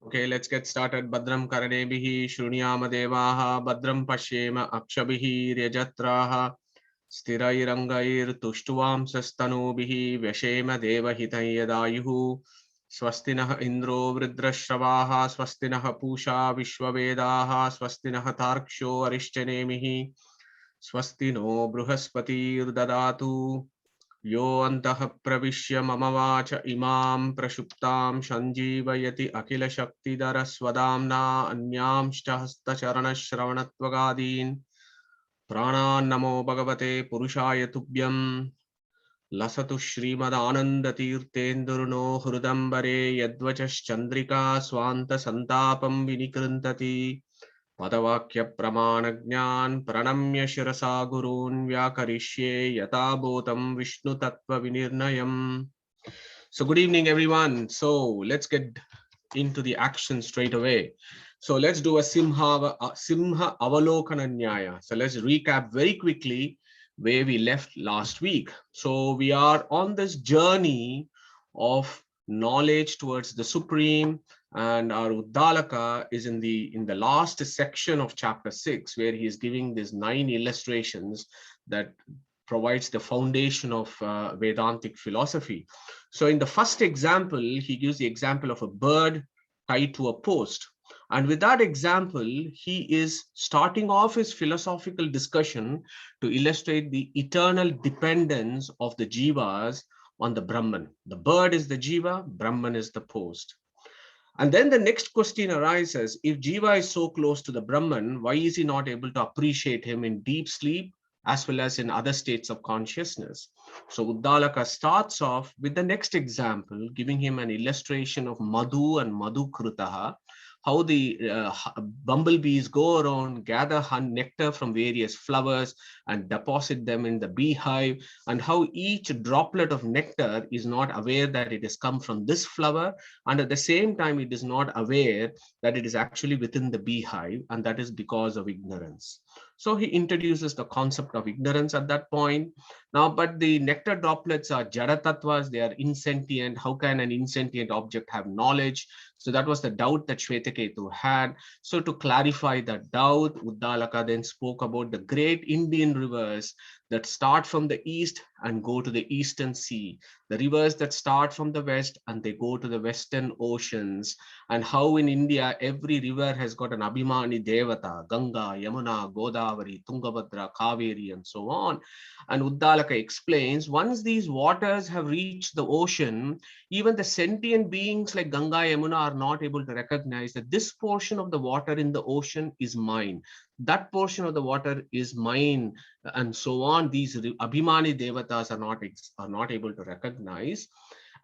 Okay, let's get started. Badram Karanebihi, Shrunyama Devaha, Badram Pashyema, Akshabihi, Ryajatraha, Sthirairangair, Tushtuvam Sastanubihi, Vyashema Devahitayadayuhu, Swastinah Indro Vridrashravaha, Swastinah Pusha Vishwavedaha, Swastinah Tarksho Arishchanemihi, Swastino Bruhaspati Dadatu. यो अन्तः प्रविश्य मम watch इमां प्रक्षुप्तां सञ्जीवयति अखिलशक्तिधरस्वदाम्ना अन्यांश्च हस्तचरणश्रवणत्वगादीन् प्राणान् नमो भगवते पुरुषाय तुभ्यं लसतु श्रीमदानन्दतीर्थेन्दुर्नो हृदम्बरे यद्वचश्चन्द्रिका स्वान्तसन्तापं विनिकृन्तति पदवाक्य प्रमाण ज्ञान प्रणम्य शिरसा गुरून् व्याकरिष्ये यथाभूतं विष्णु तत्व विनिर्णयम्. So good evening everyone. So let's get into the action straight away. So let's do a simha avalokana nyaya. So let's recap very quickly where we left last week. So we are on this journey of knowledge towards the supreme, and our Uddalaka is in the last section of chapter 6, where he is giving these 9 illustrations that provides the foundation of Vedantic philosophy. So in the first example, he gives the example of a bird tied to a post. And with that example, he is starting off his philosophical discussion to illustrate the eternal dependence of the jivas on the Brahman. The bird is the jiva, Brahman is the post. And then the next question arises, if jiva is so close to the Brahman, why is he not able to appreciate him in deep sleep as well as in other states of consciousness? So Uddalaka starts off with the next example, giving him an illustration of Madhu and Madhu Krutaha, how the bumblebees go around, gather nectar from various flowers and deposit them in the beehive, and how each droplet of nectar is not aware that it has come from this flower, and at the same time it is not aware that it is actually within the beehive, and that is because of ignorance. So he introduces the concept of ignorance at that point. Now, but the nectar droplets are jada tattvas, they are insentient. How can an insentient object have knowledge? So that was the doubt that Shvetaketu had. So to clarify that doubt, Uddalaka then spoke about the great Indian rivers that start from the east and go to the eastern sea, the rivers that start from the west and they go to the western oceans, and how in India every river has got an Abhimani Devata, Ganga, Yamuna, Godavari, Tungabhadra, Kaveri, and so on. And Uddalaka explains, once these waters have reached the ocean, even the sentient beings like Ganga, Yamuna are not able to recognize that this portion of the water in the ocean is mine, that portion of the water is mine, and so on. These Abhimani Devatas are not able to recognize,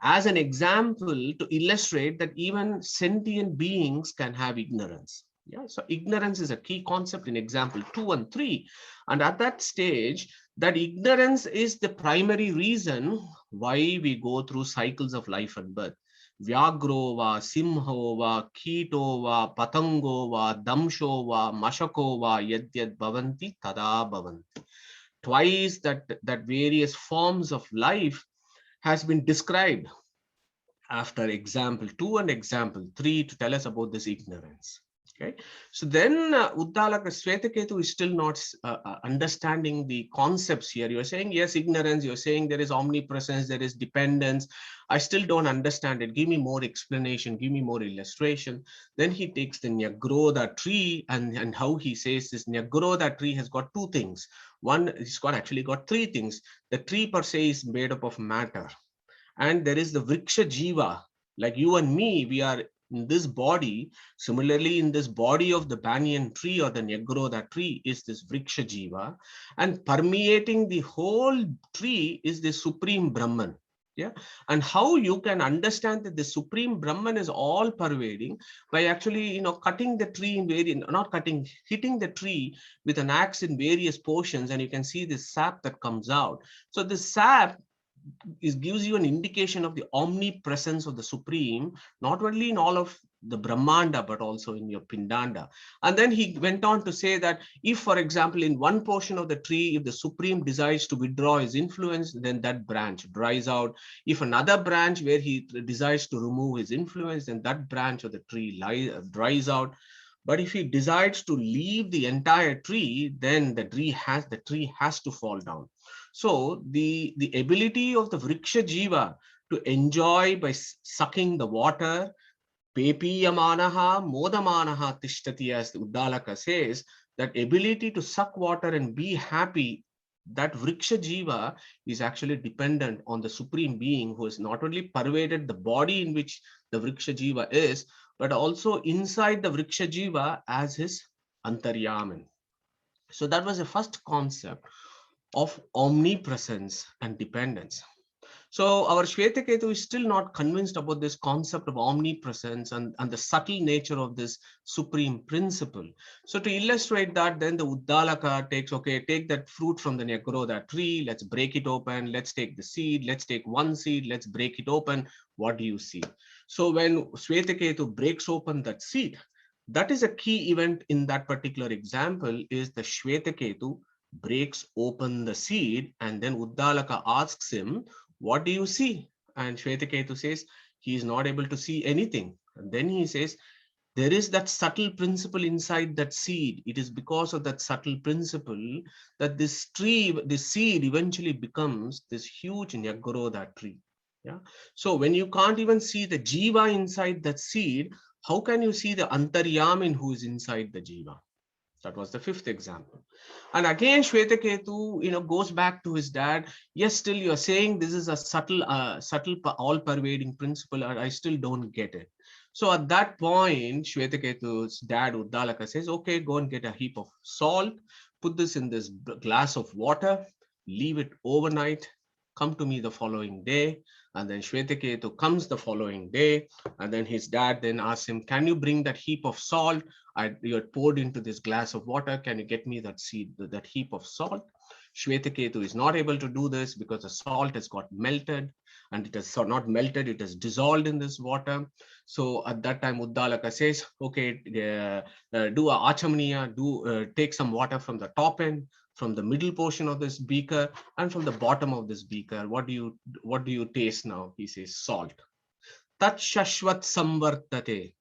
as an example to illustrate that even sentient beings can have ignorance. Yeah, so ignorance is a key concept in example 2 and 3. And at that stage, that ignorance is the primary reason why we go through cycles of life and birth. Vyagro va, simho va, kito va, patango va, damsho va, mashako va, yadyad bhavanti tada bhavanti. Twice that various forms of life has been described after example 2 and example 3 to tell us about this ignorance. Okay, so then Uddalaka Shvetaketu is still not understanding the concepts here. You're saying, yes, ignorance, you're saying there is omnipresence, there is dependence. I still don't understand it. Give me more explanation, give me more illustration. Then he takes the Nyagroda tree and how he says this Nyagroda tree has got 2 things. One, it's actually got 3 things. The tree per se is made up of matter. And there is the Vriksha Jiva, like you and me, we are in this body. Similarly, in this body of the banyan tree or the Nyagroda tree is this Vriksha Jiva, and permeating the whole tree is the Supreme Brahman. Yeah, and how you can understand that the Supreme Brahman is all pervading by actually, cutting the tree in hitting the tree with an axe in various portions, and you can see the sap that comes out. So the sap gives you an indication of the omnipresence of the Supreme, not only in all of the Brahmanda, but also in your Pindanda. And then he went on to say that if, for example, in one portion of the tree, if the Supreme decides to withdraw his influence, then that branch dries out. If another branch where he decides to remove his influence, then that branch of the tree dries out. But if he decides to leave the entire tree, then the tree has to fall down. So the ability of the Vriksha Jiva to enjoy by sucking the water, Pepiyamanaha Modamanaha Tishtati, as Uddalaka says, that ability to suck water and be happy, that Vriksha Jiva is actually dependent on the Supreme Being, who has not only pervaded the body in which the Vriksha Jiva is, but also inside the Vriksha Jiva as his Antaryaman. So that was the first concept of omnipresence and dependence. So our Shvetaketu is still not convinced about this concept of omnipresence and the subtle nature of this supreme principle. So to illustrate that, then the Uddalaka takes, okay, take that fruit from the Nyagroda tree, let's break it open, let's take the seed, let's take one seed, let's break it open. What do you see? So when Shvetaketu breaks open that seed, that is a key event in that particular example, is the Shvetaketu breaks open the seed, and then Uddalaka asks him, what do you see? And Shvetaketu says he is not able to see anything. And then he says, there is that subtle principle inside that seed. It is because of that subtle principle that this seed eventually becomes this huge Nyagoroda tree. Yeah. So when you can't even see the Jiva inside that seed, how can you see the Antaryamin who is inside the Jiva? That was the fifth example. And again, Shvetaketu, goes back to his dad. Yes, still you're saying this is a subtle, all-pervading principle, and I still don't get it. So at that point, Shvetaketu's dad, Uddalaka, says, okay, go and get a heap of salt, put this in this glass of water, leave it overnight, come to me the following day. And then Shvetaketu comes the following day, and then his dad then asks him, can you bring that heap of salt you had poured into this glass of water? Can you get me that seed, that heap of salt? Shvetaketu is not able to do this because the salt has got melted, and it has not melted, it has dissolved in this water. So at that time, Uddalaka says, okay, do a achamaniya, take some water from the top end, from the middle portion of this beaker, and from the bottom of this beaker. What do you taste now? He says, salt. Tat shashvat samvartate.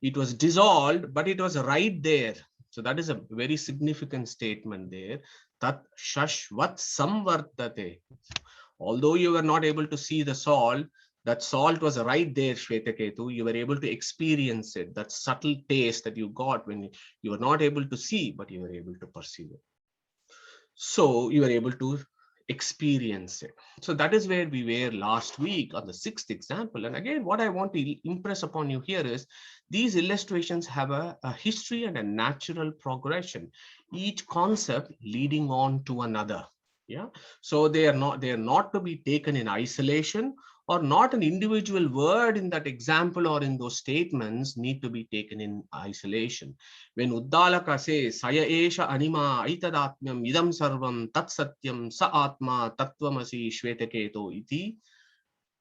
It was dissolved, but it was right there. So that is a very significant statement there. Tat shashvat samvartate. Although you were not able to see the salt, that salt was right there, Shvetaketu. You were able to experience it, that subtle taste that you got when you were not able to see, but you were able to perceive it. So you were able to experience it. So that is where we were last week on the sixth example. And again, what I want to impress upon you here is these illustrations have a history and a natural progression, each concept leading on to another. Yeah. So they are not to be taken in isolation, or not an individual word in that example or in those statements need to be taken in isolation. When Uddalaka says, Saya Esha Anima Aitadatmyam Idam Sarvam Tat Satyam Sa Atma Tattvamasi Shvetaketo Iti,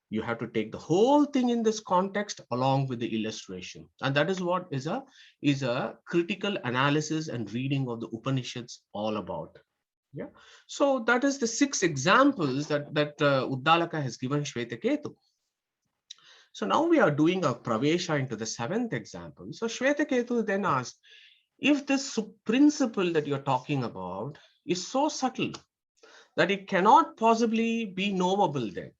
you have to take the whole thing in this context along with the illustration. And that is what is a critical analysis and reading of the Upanishads all about. Yeah. So that is the 6 examples that Uddalaka has given Shvetaketu. So now we are doing a pravesha into the 7th example. So Shvetaketu then asked, if this principle that you're talking about is so subtle that it cannot possibly be knowable, then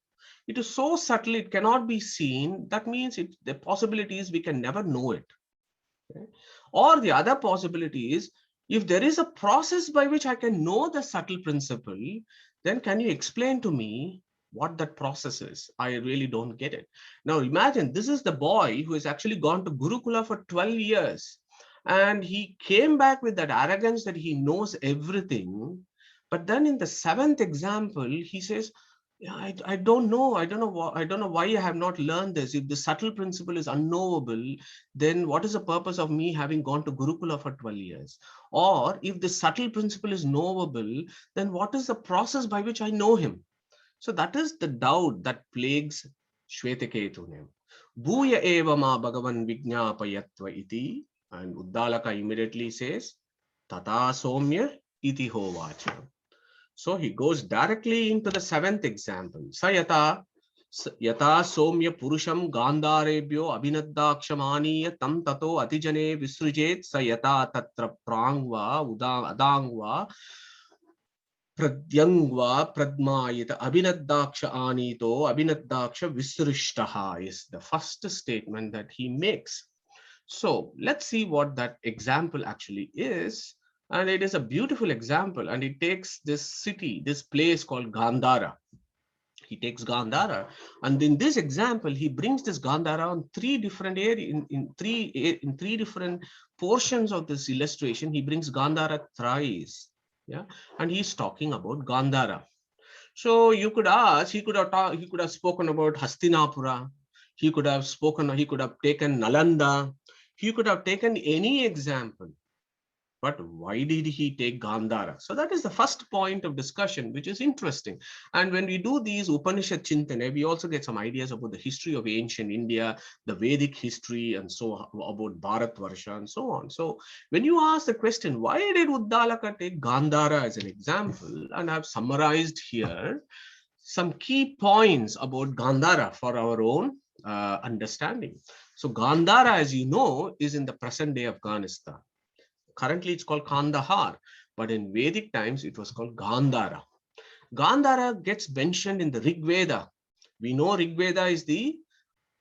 it is so subtle it cannot be seen, that means the possibility is we can never know it. Okay? Or the other possibility is, if there is a process by which I can know the subtle principle, then can you explain to me what that process is? I really don't get it. Now imagine this is the boy who has actually gone to Gurukula for 12 years. And he came back with that arrogance that he knows everything. But then in the 7th example, he says, yeah, I don't know. I don't know why I have not learned this. If the subtle principle is unknowable, then what is the purpose of me having gone to Gurukula for 12 years? Or if the subtle principle is knowable, then what is the process by which I know him? So that is the doubt that plagues Shvetaketu. Bhuya eva ma bhagavan vijñāpayatva iti. And Uddalaka immediately says, Tata somya iti hovacha. So he goes directly into the seventh example. Sayata yata somya purusham gandharebhyo abhinaddakshamaniya tam tato atijane visrujet sayata tatra prangva adangva pradyangva pradmayita abhinaddaksha anito abhinaddaksha visrishtaha is the first statement that he makes. So let's see what that example actually is. And it is a beautiful example, and it takes this city, this place called Gandhara. He takes Gandhara, and in this example, he brings this Gandhara on three different areas, in three different portions of this illustration. He brings Gandhara thrice, yeah, and he's talking about Gandhara. So you could ask, he could have spoken about Hastinapura, he could have taken Nalanda, he could have taken any example. But why did he take Gandhara? So that is the first point of discussion, which is interesting. And when we do these Upanishad Chintana, we also get some ideas about the history of ancient India, the Vedic history, and so about Bharatvarsha and so on. So when you ask the question, why did Uddalaka take Gandhara as an example? And I've summarized here some key points about Gandhara for our own understanding. So Gandhara, as you know, is in the present day Afghanistan. Currently, it's called Kandahar, but in Vedic times, it was called Gandhara. Gandhara gets mentioned in the Rig Veda. We know Rig Veda is the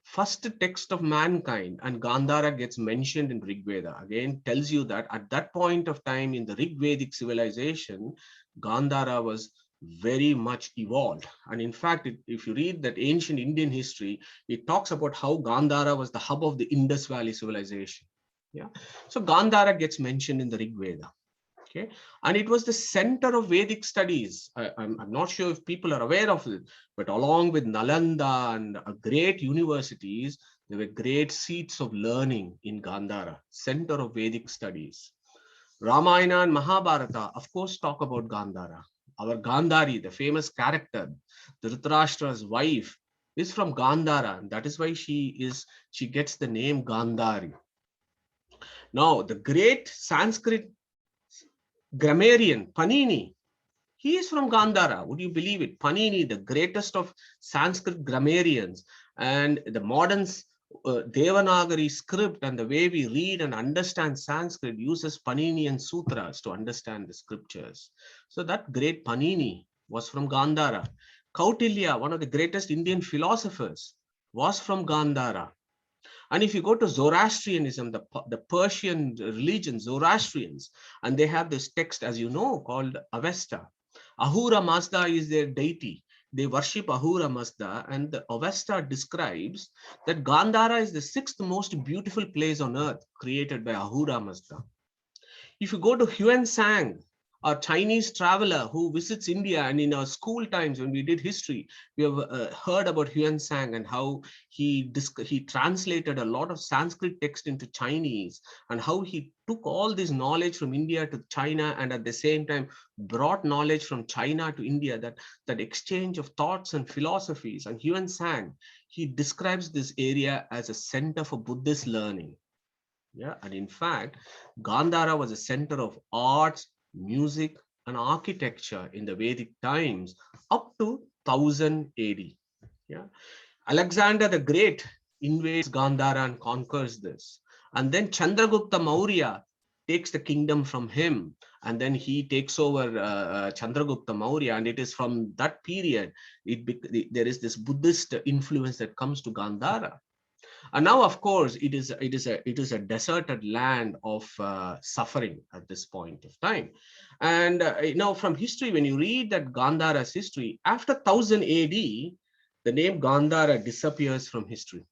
first text of mankind, and Gandhara gets mentioned in Rig Veda. Again, tells you that at that point of time in the Rig Vedic civilization, Gandhara was very much evolved. And in fact, if you read that ancient Indian history, it talks about how Gandhara was the hub of the Indus Valley civilization. Yeah. So Gandhara gets mentioned in the Rig Veda. Okay. And it was the center of Vedic studies. I'm not sure if people are aware of it, but along with Nalanda and great universities, there were great seats of learning in Gandhara, center of Vedic studies. Ramayana and Mahabharata, of course, talk about Gandhara. Our Gandhari, the famous character, Dhritarashtra's wife, is from Gandhara, and that is why she gets the name Gandhari. Now, the great Sanskrit grammarian, Panini, he is from Gandhara. Would you believe it? Panini, the greatest of Sanskrit grammarians, and the modern Devanagari script and the way we read and understand Sanskrit uses Paninian sutras to understand the scriptures. So that great Panini was from Gandhara. Kautilya, one of the greatest Indian philosophers, was from Gandhara. And if you go to Zoroastrianism, the Persian religion, Zoroastrians, and they have this text, as you know, called Avesta. Ahura Mazda is their deity. They worship Ahura Mazda, and the Avesta describes that Gandhara is the sixth most beautiful place on earth created by Ahura Mazda. If you go to Huan Sang, a Chinese traveler who visits India, and in our school times when we did history, we have heard about Huan Sang and how he translated a lot of Sanskrit text into Chinese, and how he took all this knowledge from India to China, and at the same time brought knowledge from China to India, that exchange of thoughts and philosophies. And Huan Sang, he describes this area as a center for Buddhist learning. Yeah, and in fact, Gandhara was a center of arts, music, and architecture in the Vedic times up to 1000 AD. Yeah, Alexander the Great invades Gandhara and conquers this, and then Chandragupta Maurya takes the kingdom from him, and then he takes over Chandragupta Maurya, and it is from that period there is this Buddhist influence that comes to Gandhara. And now, of course, it is a deserted land of suffering at this point of time. And now, from history, when you read that Gandhara's history, after 1000 AD, the name Gandhara disappears from history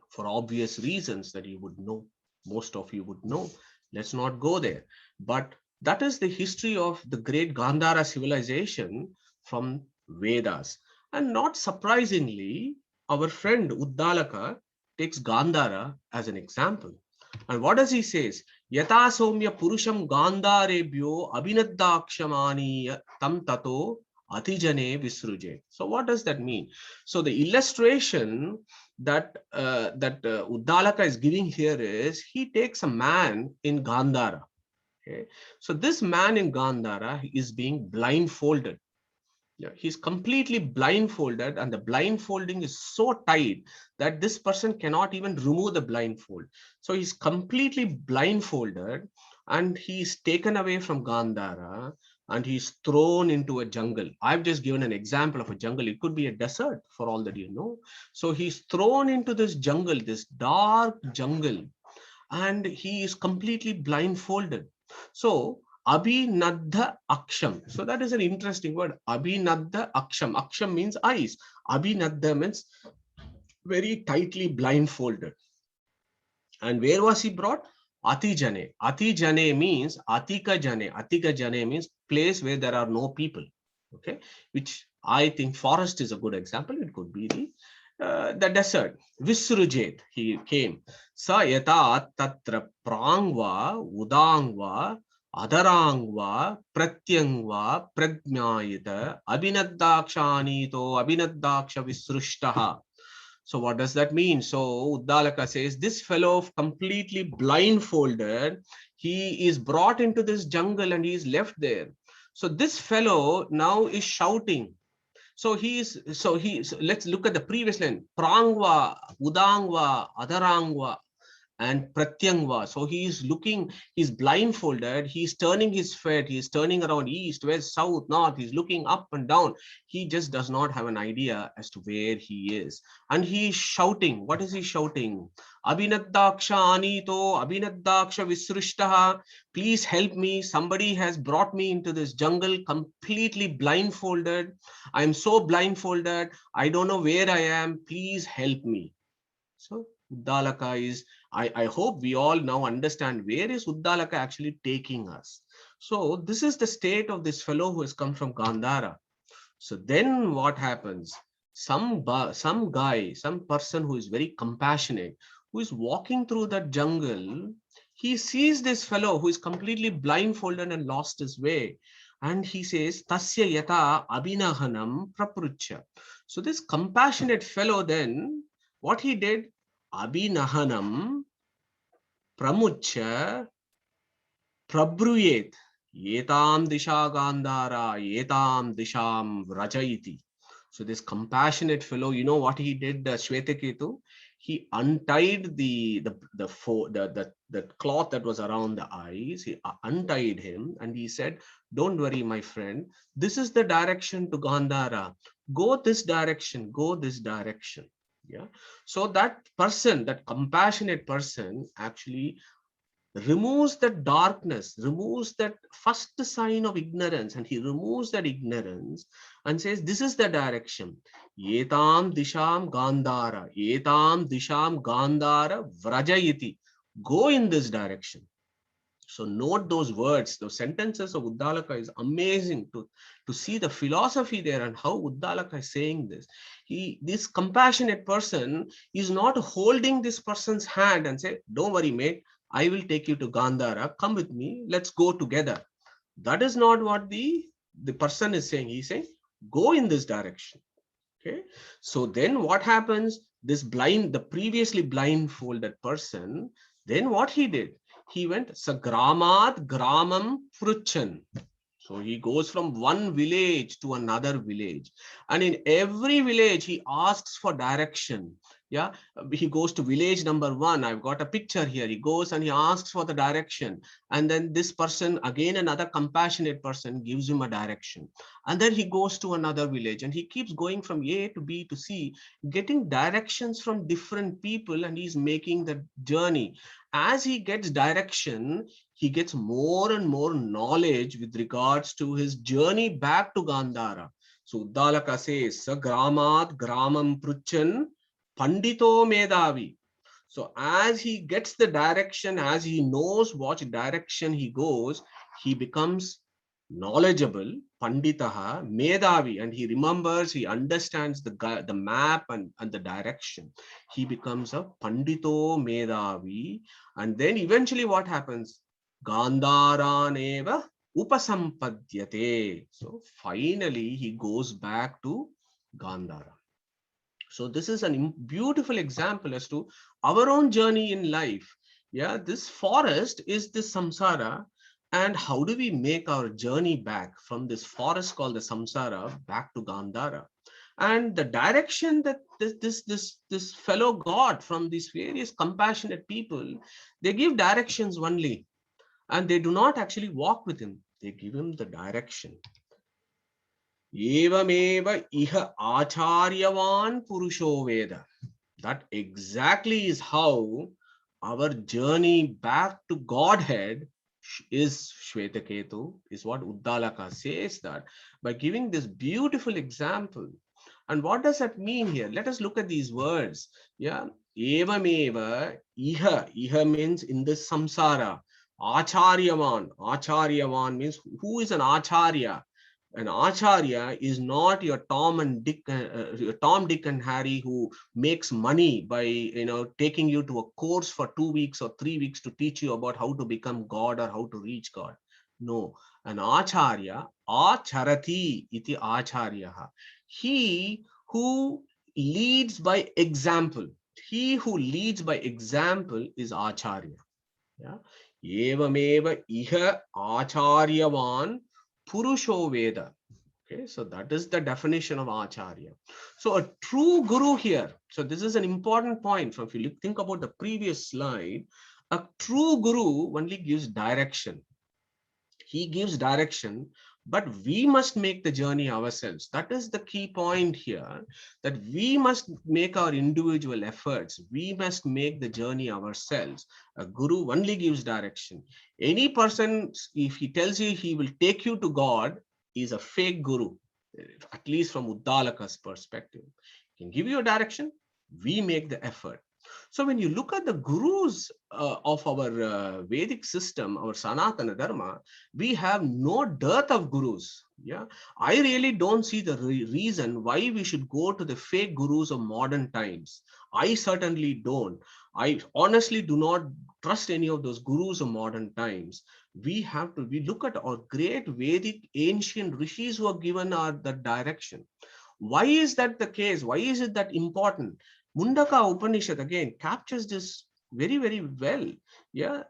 for obvious reasons that you would know. Most of you would know. Let's not go there. But that is the history of the great Gandhara civilization from Vedas. And not surprisingly, our friend Uddalaka takes Gandhara as an example. And what does he say? Yata somya purusham Gandharebhyo abhinaddakshamani tam tato Atijane Visruje. So what does that mean? So the illustration that Uddalaka is giving here is, he takes a man in Gandhara. Okay, so this man in Gandhara is being blindfolded. Yeah, he's completely blindfolded, and the blindfolding is so tight that this person cannot even remove the blindfold. So he's completely blindfolded, and he's taken away from Gandhara, and he's thrown into a jungle. I've just given an example of a jungle. It could be a desert for all that you know. So he's thrown into this jungle, this dark jungle, and he is completely blindfolded. So Abhinadha Aksham. So that is an interesting word. Abhinadha Aksham. Aksham means eyes. Abhinadha means very tightly blindfolded. And where was he brought? Atijane. Atijane means Atika Jane. Atika Jane means place where there are no people. Okay, which I think forest is a good example. It could be the desert. Visrujet, he came. Sa yata tatra prangva, udangva, adharangva, pratyangva, prajnayita, abhinaddakshanito, abhinaddaksha visrushtaha. So what does that mean? So Uddalaka says, this fellow completely blindfolded, he is brought into this jungle and he is left there. So this fellow now is shouting. So let's look at the previous line. Prangva, Udangva, Adharangva, and Pratyangva. So he is looking, he's blindfolded, he's turning his head, he's turning around east, west, south, north, he's looking up and down. He just does not have an idea as to where he is. And he is shouting. What is he shouting? Abhinadaksha Anito, Abhinadaksha Visrushtaha. Please help me. Somebody has brought me into this jungle completely blindfolded. I'm so blindfolded. I don't know where I am. Please help me. So Uddalaka is, I hope we all now understand where is Uddalaka actually taking us. So this is the state of this fellow who has come from Gandhara. So then what happens? Some guy, some person who is very compassionate, who is walking through that jungle, he sees this fellow who is completely blindfolded and lost his way. And he says, Tasya yata abhinahanam praprucha. So this compassionate fellow then, what he did, abhinahanam pramucha prabruyet yetam disha gandhara yetam disham rajayiti. So this compassionate fellow, you know what he did, Shvetaketu? He untied the cloth that was around the eyes. He untied him and he said, don't worry, my friend. This is the direction to Gandhara. Go this direction, go this direction. Yeah. So that person, that compassionate person actually removes the darkness, removes that first sign of ignorance, and he removes that ignorance and says, this is the direction. Yetam disham Gandhara, yetam disham Gandhara vrajayiti. Go in this direction. So note those words, those sentences of Uddalaka is amazing to see the philosophy there and how Uddalaka is saying this. This compassionate person is not holding this person's hand and say, don't worry, mate, I will take you to Gandhara. Come with me. Let's go together. That is not what the person is saying. He's saying, go in this direction. Okay. So then what happens? The previously blindfolded person, then what he did? He went Sagramat Gramam Pruchan. So he goes from one village to another village. And in every village, he asks for direction. Yeah, he goes to village number 1. I've got a picture here. He goes and he asks for the direction. And then this person, again, another compassionate person gives him a direction. And then he goes to another village and he keeps going from A to B to C, getting directions from different people, and he's making the journey. As he gets direction, he gets more and more knowledge with regards to his journey back to Gandhara. So Uddalaka says, Sagramat Gramam Pruchan Pandito Medavi. So as he gets the direction, as he knows what direction he goes, he becomes knowledgeable, Panditaha, Medavi, and he remembers, he understands the map and the direction. He becomes a Pandito Medavi. And then eventually what happens? Gandharaneva upasampadyate. So finally he goes back to Gandhara. So this is a beautiful example as to our own journey in life. Yeah, this forest is this samsara, and how do we make our journey back from this forest called the samsara back to Gandhara? And the direction that this fellow got from these various compassionate people, they give directions only, and they do not actually walk with him. They give him the direction. Evameva iha acharyavan purusho veda. That exactly is how our journey back to Godhead is. Shvetaketu is what Uddalaka says, that by giving this beautiful example. And what does that mean here? Let us look at these words. Yeah. Evameva iha. Iha means in this samsara. Acharyavan. Acharyavan means who is an acharya? An acharya is not your Tom, Dick, and Harry who makes money by taking you to a course for 2 weeks or 3 weeks to teach you about how to become God or how to reach God. No, an acharya, acharati iti acharya. He who leads by example. He who leads by example is acharya. Yeah. Evameva iha acharyavan purusho veda. Okay, so that is the definition of acharya. So a true guru here. So this is an important point. From if you think about the previous slide, a true guru only gives direction. He gives direction, but we must make the journey ourselves. That is the key point here, that we must make our individual efforts. We must make the journey ourselves. A guru only gives direction. Any person, if he tells you he will take you to God, is a fake guru, at least from Uddalaka's perspective. He can give you a direction. We make the effort. So when you look at the gurus of our Vedic system, our Sanatana Dharma, we have no dearth of gurus. Yeah, I really don't see the reason why we should go to the fake gurus of modern times. I certainly don't. I honestly do not trust any of those gurus of modern times. We look at our great Vedic ancient rishis who have given our the direction. Why is that the case? Why is it that important? Mundaka Upanishad again captures this very, very well. Yeah.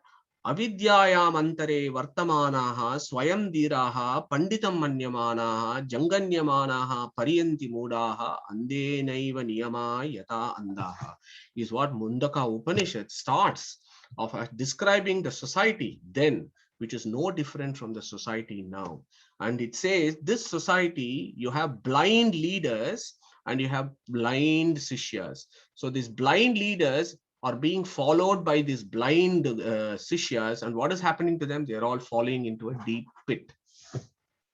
Avidyayam antare vartamanaha swayam dhiraha panditam manyamanaha janganyamanaha pariyanti mudaha andenaiva niyama yata andaha is what Mundaka Upanishad starts of describing the society then, which is no different from the society now. And it says this society, you have blind leaders and you have blind sishyas. So these blind leaders are being followed by these blind sishyas, and what is happening to them? They're all falling into a deep pit.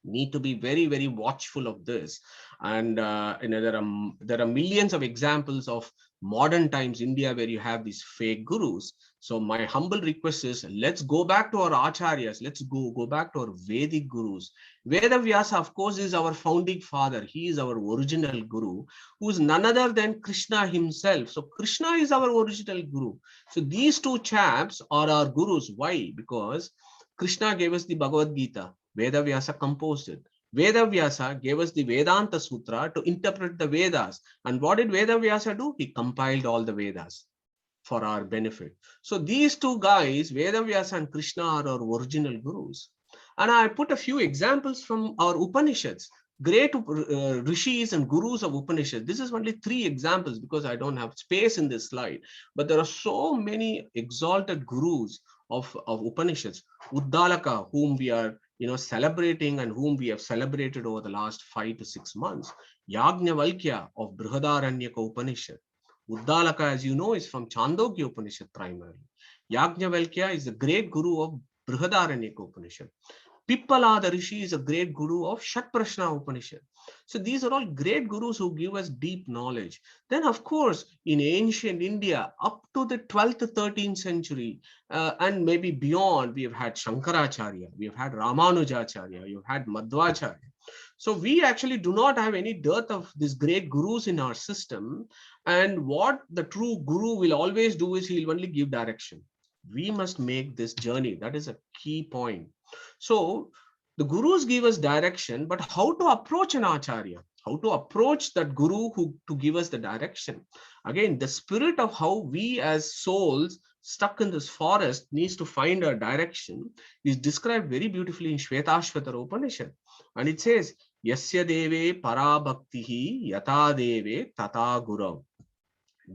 Need to be very, very watchful of this. And there are millions of examples of modern times India where you have these fake gurus. So my humble request is, let's go back to our acharyas. Let's go back to our Vedic gurus. Veda Vyasa, of course, is our founding father. He is our original guru, who is none other than Krishna himself. So Krishna is our original guru. So these two chaps are our gurus. Why? Because Krishna gave us the Bhagavad Gita. Veda Vyasa composed it. Veda Vyasa gave us the Vedanta Sutra to interpret the Vedas. And what did Veda Vyasa do? He compiled all the Vedas for our benefit. So these two guys, Veda Vyasa and Krishna, are our original gurus. And I put a few examples from our Upanishads. Great rishis and gurus of Upanishads. This is only 3 examples because I don't have space in this slide. But there are so many exalted gurus of Upanishads. Uddalaka, whom we are celebrating and whom we have celebrated over the last 5 to 6 months. Yajnavalkya of Brihadaranyaka Upanishad. Uddalaka, as you know, is from Chandogya Upanishad primarily. Yajnavalkya is the great guru of Brihadaranyaka Upanishad. Pippala, the rishi, is a great guru of Shatprashna Upanishad. So these are all great gurus who give us deep knowledge. Then, of course, in ancient India, up to the 12th to 13th century, and maybe beyond, we have had Shankaracharya, we have had Ramanujacharya, we have had Madhvacharya. So we actually do not have any dearth of these great gurus in our system. And what the true guru will always do is he'll only give direction. We must make this journey. That is a key point. So The gurus give us direction, but how to approach an acharya? How to approach that guru who to give us the direction? Again, the spirit of how we as souls stuck in this forest needs to find a direction is described very beautifully in Shvetaketu Upanishad. And it says, Yasya deve parabhaktihi yata deve tata gurav.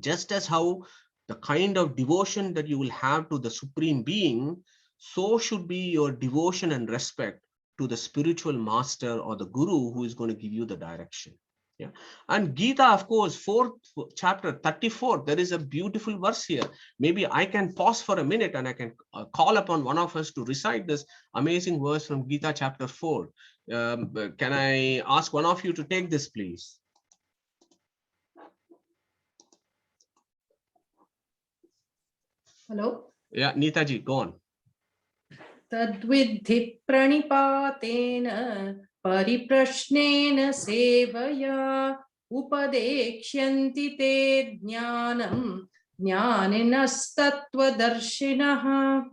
Just as how the kind of devotion that you will have to the Supreme Being, so should be your devotion and respect to the spiritual master or the guru who is going to give you the direction. Yeah. And Gita, of course, 4th chapter 34, there is a beautiful verse here. Maybe I can pause for a minute and I can call upon one of us to recite this amazing verse from Gita chapter 4. Can I ask one of you to take this, please? Hello? Yeah, Neetaji, go on. Tadvidhi pranipatena pariprashnena sevaya upadekshyanti te jnanam jnaninastatvadarshinaha.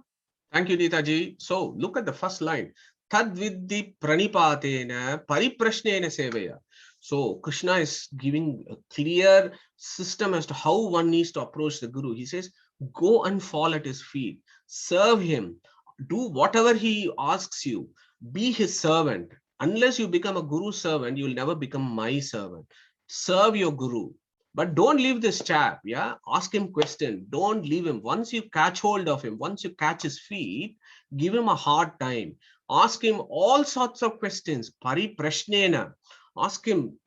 Thank you, Neetaji. So look at the first line. Tadvidhi pranipatena pariprashnena sevaya. So Krishna is giving a clear system as to how one needs to approach the Guru. He says, go and fall at his feet, serve him, do whatever he asks you, be his servant. Unless you become a Guru servant, you will never become my servant. Serve your Guru. But don't leave this chap, yeah? Ask him question. Don't leave him. Once you catch hold of him, once you catch his feet, give him a hard time. Ask him all sorts of questions. Pariprashnena. Ask him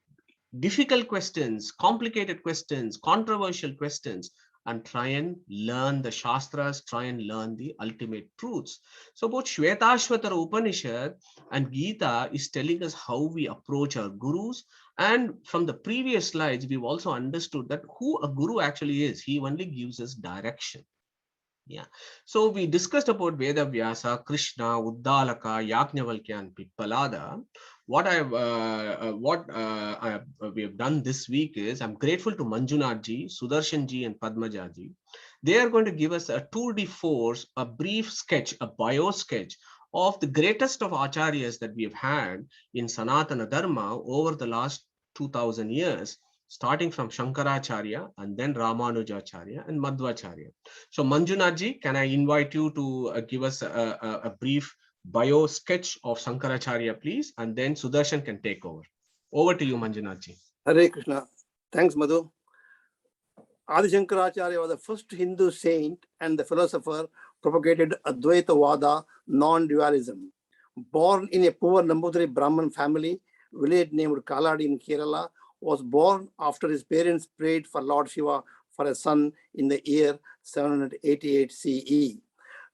difficult questions, complicated questions, controversial questions, and try and learn the Shastras, try and learn the ultimate truths. So both Shvetaketu Upanishad and Gita is telling us how we approach our gurus. And from the previous slides, we've also understood that who a guru actually is. He only gives us direction. Yeah. So we discussed about Veda Vyasa, Krishna, Uddalaka, Yajnavalkya, and Pippalada. What we have done this week is I'm grateful to Manjunath ji, Sudarshan ji, and Padmaja ji. They are going to give us a tour de force, a brief sketch, a bio sketch of the greatest of acharyas that we have had in Sanatana Dharma over the last 2000 years, starting from Shankaracharya and then Ramanujacharya and Madhvacharya. So Manjunath ji, can I invite you to give us a brief bio sketch of Shankaracharya, please, and then Sudarshan can take over. Over to you, Manjunath ji. Hare Krishna. Thanks, Madhu. Adi Shankaracharya was the first Hindu saint and the philosopher propagated Advaita Vada, non-dualism. Born in a poor Nambudiri Brahmin family, village named Kaladi in Kerala, was born after his parents prayed for Lord Shiva for a son in the year 788 CE.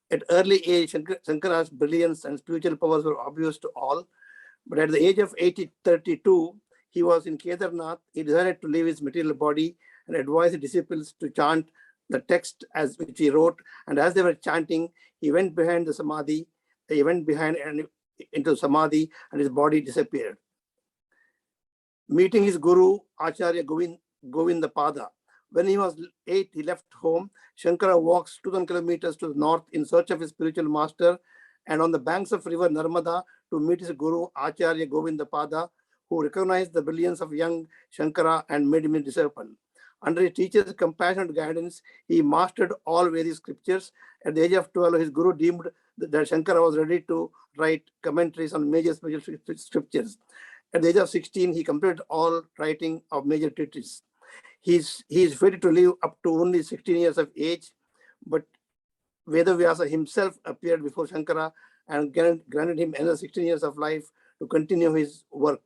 At early age, Shankara's brilliance and spiritual powers were obvious to all, but at the age of 32, he was in Kedarnath. He decided to leave his material body and advised the disciples to chant the text as which he wrote. And as they were chanting, he went behind the samadhi. He went behind and into samadhi, and his body disappeared. Meeting his guru, Acharya Govindapada. When he was 8, he left home. Shankara walks 2,000 kilometers to the north in search of his spiritual master, and on the banks of river Narmada to meet his guru, Acharya Govindapada, who recognized the brilliance of young Shankara and made him a disciple. Under his teacher's compassionate guidance, he mastered all Vedic scriptures. At the age of 12, his guru deemed that Shankara was ready to write commentaries on major spiritual scriptures. At the age of 16, he completed all writing of major treatises. He is fated to live up to only 16 years of age, but Vedavyasa himself appeared before Shankara and granted him another 16 years of life to continue his work.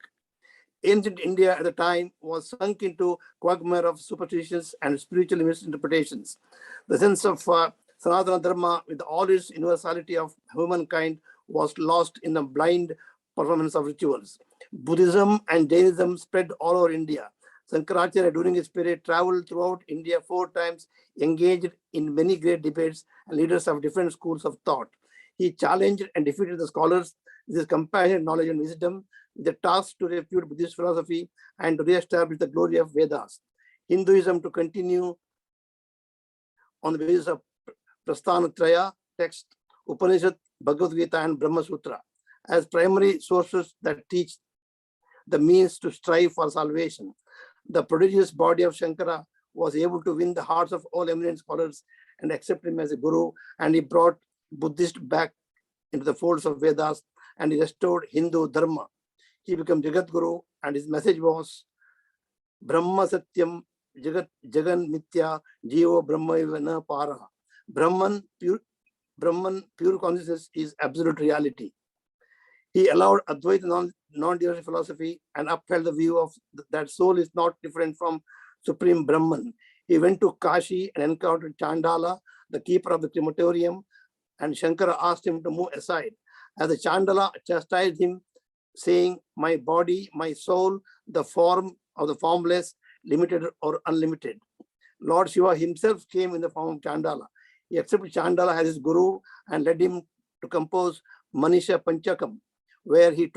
Ancient India at the time was sunk into quagmire of superstitions and spiritual misinterpretations. The sense of Sanatana Dharma, with all its universality of humankind, was lost in the blind performance of rituals. Buddhism and Jainism spread all over India. Shankaracharya, during his period, traveled throughout India 4 times, engaged in many great debates and leaders of different schools of thought. He challenged and defeated the scholars with his compassionate knowledge and wisdom, with the task to refute Buddhist philosophy and to re-establish the glory of Vedas. Hinduism to continue on the basis of Prasthanatraya text, Upanishad, Bhagavad Gita, and Brahma Sutra. as primary sources that teach the means to strive for salvation. The prodigious body of Shankara was able to win the hearts of all eminent scholars and accept him as a guru, and he brought Buddhist back into the folds of Vedas, and he restored Hindu Dharma. He became Jagat Guru, and his message was Brahma Satyam Jagan Mithya Jivo Brahma na Para. Brahman, pure consciousness is absolute reality. He allowed Advaita non-duality philosophy and upheld the view of that soul is not different from Supreme Brahman. He went to Kashi and encountered Chandala, the keeper of the crematorium, and Shankara asked him to move aside. As the Chandala chastised him, saying, "My body, my soul, the form of the formless, limited or unlimited." Lord Shiva himself came in the form of Chandala. He accepted Chandala as his guru and led him to compose Manisha Panchakam, where he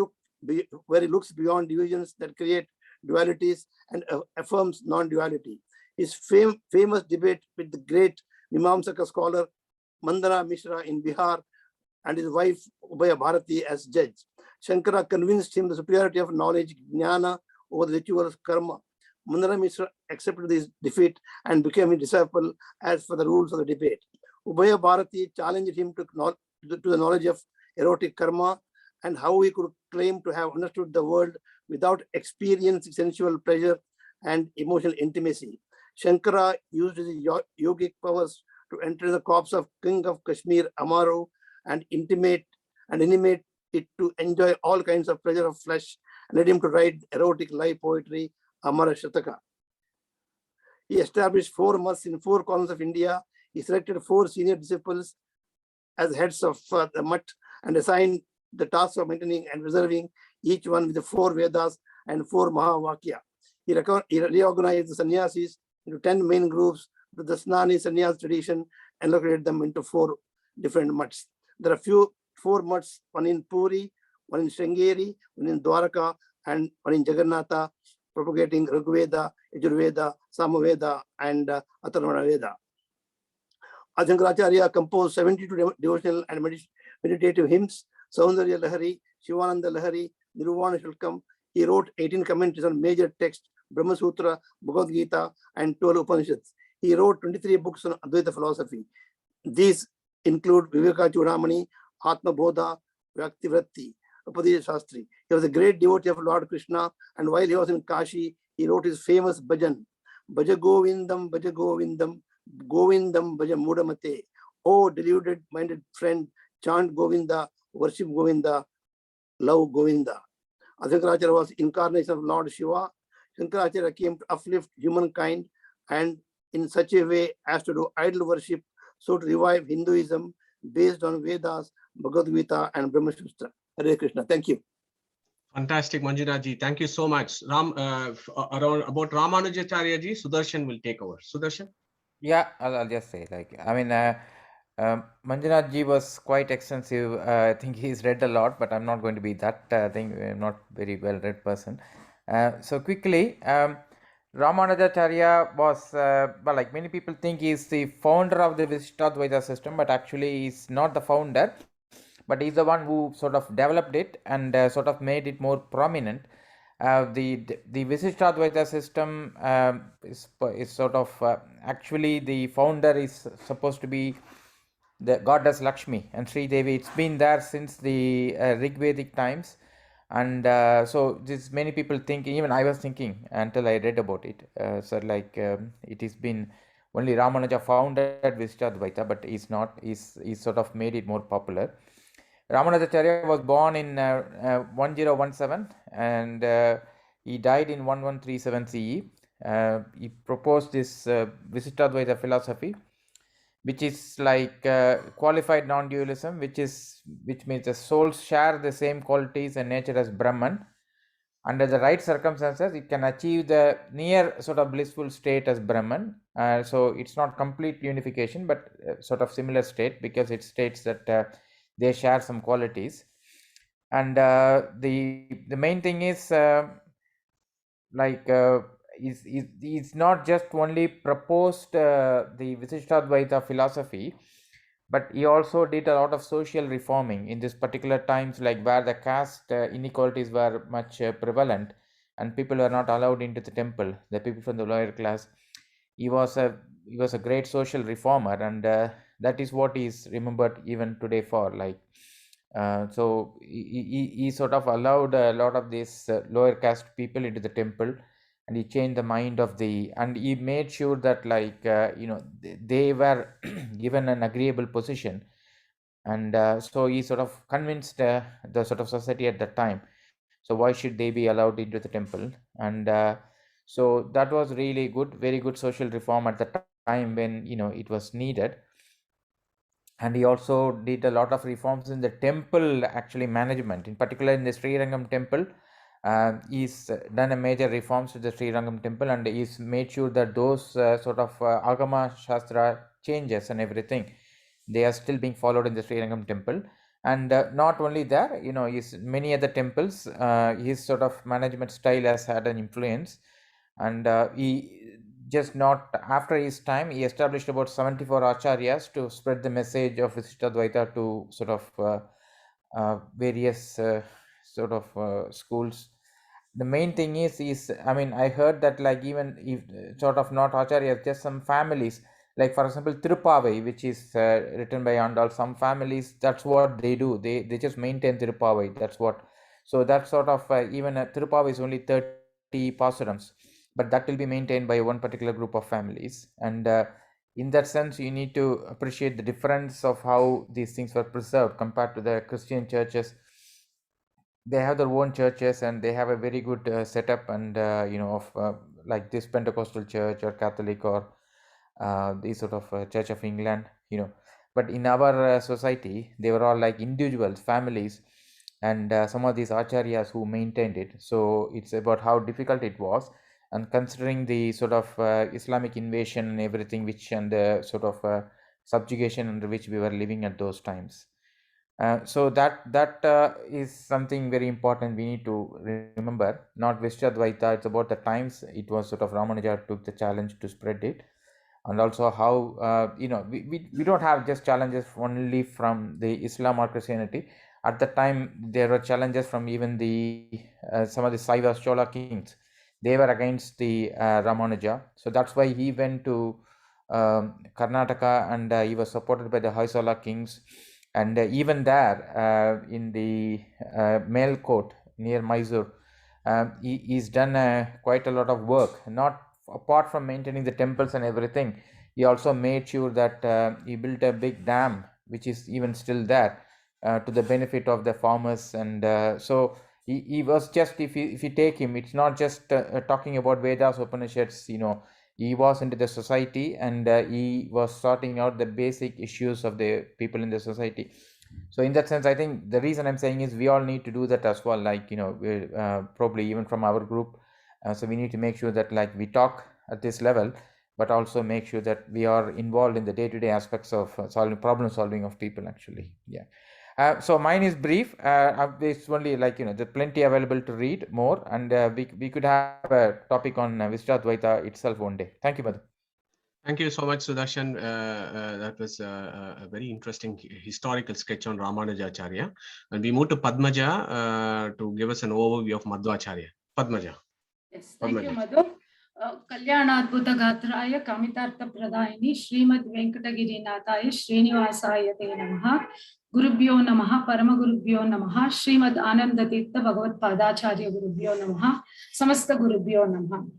looks beyond divisions that create dualities and affirms non-duality. His famous debate with the great Mimamsaka scholar Mandana Mishra in Bihar and his wife Ubaya Bharati as judge. Shankara convinced him the superiority of knowledge, jnana, over the rituals, karma. Mandana Mishra accepted this defeat and became his disciple as for the rules of the debate. Ubaya Bharati challenged him to the knowledge of erotic karma and how he could claim to have understood the world without experiencing sensual pleasure and emotional intimacy. Shankara used his yogic powers to enter the corpse of King of Kashmir, Amaru, and animate it to enjoy all kinds of pleasure of flesh, and led him to write erotic life poetry, Amara Shataka. He established 4 mutts in 4 corners of India. He selected 4 senior disciples as heads of the mutt and assigned the task of maintaining and preserving each one with the 4 Vedas and 4 Mahavakya. He reorganized the sannyasis into 10 main groups, the Dasnani sannyas tradition, and located them into 4 different mutts. There are 4 mutts, one in Puri, one in Sringeri, one in Dwaraka, and one in Jagannatha, propagating Rigveda, Yajurveda, Samaveda, and Atharvana Veda. Shankaracharya composed 72 devotional and meditative hymns, Saundarya Lahari, Shivananda Lahari, Nirvana Shulkam. He wrote 18 commentaries on major texts, Brahma Sutra, Bhagavad Gita, and 12 Upanishads. He wrote 23 books on Advaita philosophy. These include Viveka Chudamani, Atma Bodha, Vyakti Vratti, Upadesha Shastri. He was a great devotee of Lord Krishna, and while he was in Kashi, he wrote his famous bhajan, Bhaja Govindam, Govindam Bhaja Mudamate. Oh, deluded-minded friend, chant Govinda, worship Govinda, love Govinda. Shankaracharya was incarnation of Lord Shiva. Shankaracharya came to uplift humankind and in such a way as to do idol worship, so to revive Hinduism based on Vedas, Bhagavad Gita, and Brahma Sutra. Hare Krishna. Thank you. Fantastic, Manjunathji. Thank you so much. About Ramanujacharya ji, Sudarshan will take over. Sudarshan? Yeah, I'll just say, Manjunath ji was quite extensive. I think he's read a lot, but I'm not going to be that not very well read person. So quickly, Ramanujacharya was, like many people think he's the founder of the Vishishtadvaita system, but actually he's not the founder, but he's the one who sort of developed it and sort of made it more prominent. The Vishishtadvaita system is sort of actually the founder is supposed to be the goddess Lakshmi and Sri Devi. It's been there since the Rigvedic times, and so this many people think, even I was thinking until I read about it. It has been only Ramanuja founded Vishishtadvaita, but he's not. He's sort of made it more popular. Ramanujacharya was born in 1017 and he died in 1137 CE. He proposed this Vishishtadvaita philosophy, which is like qualified non-dualism, which means the souls share the same qualities and nature as Brahman. Under the right circumstances, it can achieve the near sort of blissful state as Brahman. So it's not complete unification, but sort of similar state, because it states that they share some qualities. And the main thing is it's not just only proposed the Vishishtadvaita philosophy, but he also did a lot of social reforming in this particular times, like where the caste inequalities were much prevalent and people were not allowed into the temple, the people from the lower class. He was a great social reformer, and that is what is remembered even today for, like so he sort of allowed a lot of these lower caste people into the temple, and he changed the mind of and he made sure that, like they were given an agreeable position, and so he sort of convinced the sort of society at that time, so why should they be allowed into the temple. And so that was really good, very good social reform at the time when it was needed. And he also did a lot of reforms in the temple actually management, in particular in the Sri Rangam temple. He's done a major reforms to the Sri Rangam temple, and he's made sure that those sort of Agama Shastra changes and everything, they are still being followed in the Sri Rangam temple. And not only there, his many other temples, his sort of management style has had an influence. And he just not after his time, he established about 74 acharyas to spread the message of Vishishtadvaita to sort of various sort of schools. The main thing is I mean, I heard that, like, even if sort of not acharyas, just some families, like for example Tirupavai, which is written by Andal, some families, that's what they do, they just maintain Tirupavai, that's what. So that sort of even Tirupavai is only 30 pasurams, but that will be maintained by one particular group of families. And in that sense, you need to appreciate the difference of how these things were preserved compared to the Christian churches. They have their own churches, and they have a very good setup, and of like this Pentecostal church or Catholic or the sort of Church of England, but in our society, they were all like individuals, families, and some of these acharyas who maintained it. So it's about how difficult it was, and considering the sort of Islamic invasion and everything, which, and the sort of subjugation under which we were living at those times. So that is something very important we need to remember. Not Vishtadvaita, it's about the times it was sort of Ramanuja took the challenge to spread it. And also how we don't have just challenges only from the Islam or Christianity. At the time, there were challenges from even the some of the Saiva Chola kings. They were against the Ramanuja, so that's why he went to Karnataka, and he was supported by the Hoysala kings. And even there, in the Melkote near Mysore, he's done quite a lot of work. Not apart from maintaining the temples and everything, he also made sure that he built a big dam, which is even still there, to the benefit of the farmers. And so he was just, if you take him, it's not just talking about Vedas, Upanishads. He was into the society, and he was sorting out the basic issues of the people in the society. So in that sense, I think the reason I'm saying is we all need to do that as well, like probably even from our group. So we need to make sure that, like, we talk at this level, but also make sure that we are involved in the day-to-day aspects of problem solving of people, actually. So mine is brief. It's only, like, there's plenty available to read more, and we could have a topic on Vishtadvaita itself one day. Thank you, Madhu. Thank you so much, Sudarshan. That was a very interesting historical sketch on Ramanujacharya. And we move to Padmaja to give us an overview of Madhvacharya. Padmaja. Yes, thank you, Madhu. Kalyanadbhuta Gatraya Kamitartha Pradayini Srimad Venkatagirinathaya Srinivasaya Te Namaha Gurubhyo Namaha Parama Gurubhyo Namaha Srimad Anandatirtha Bhagavad Padacharya Gurubhyo Namaha Samasta Gurubhyo Namaha.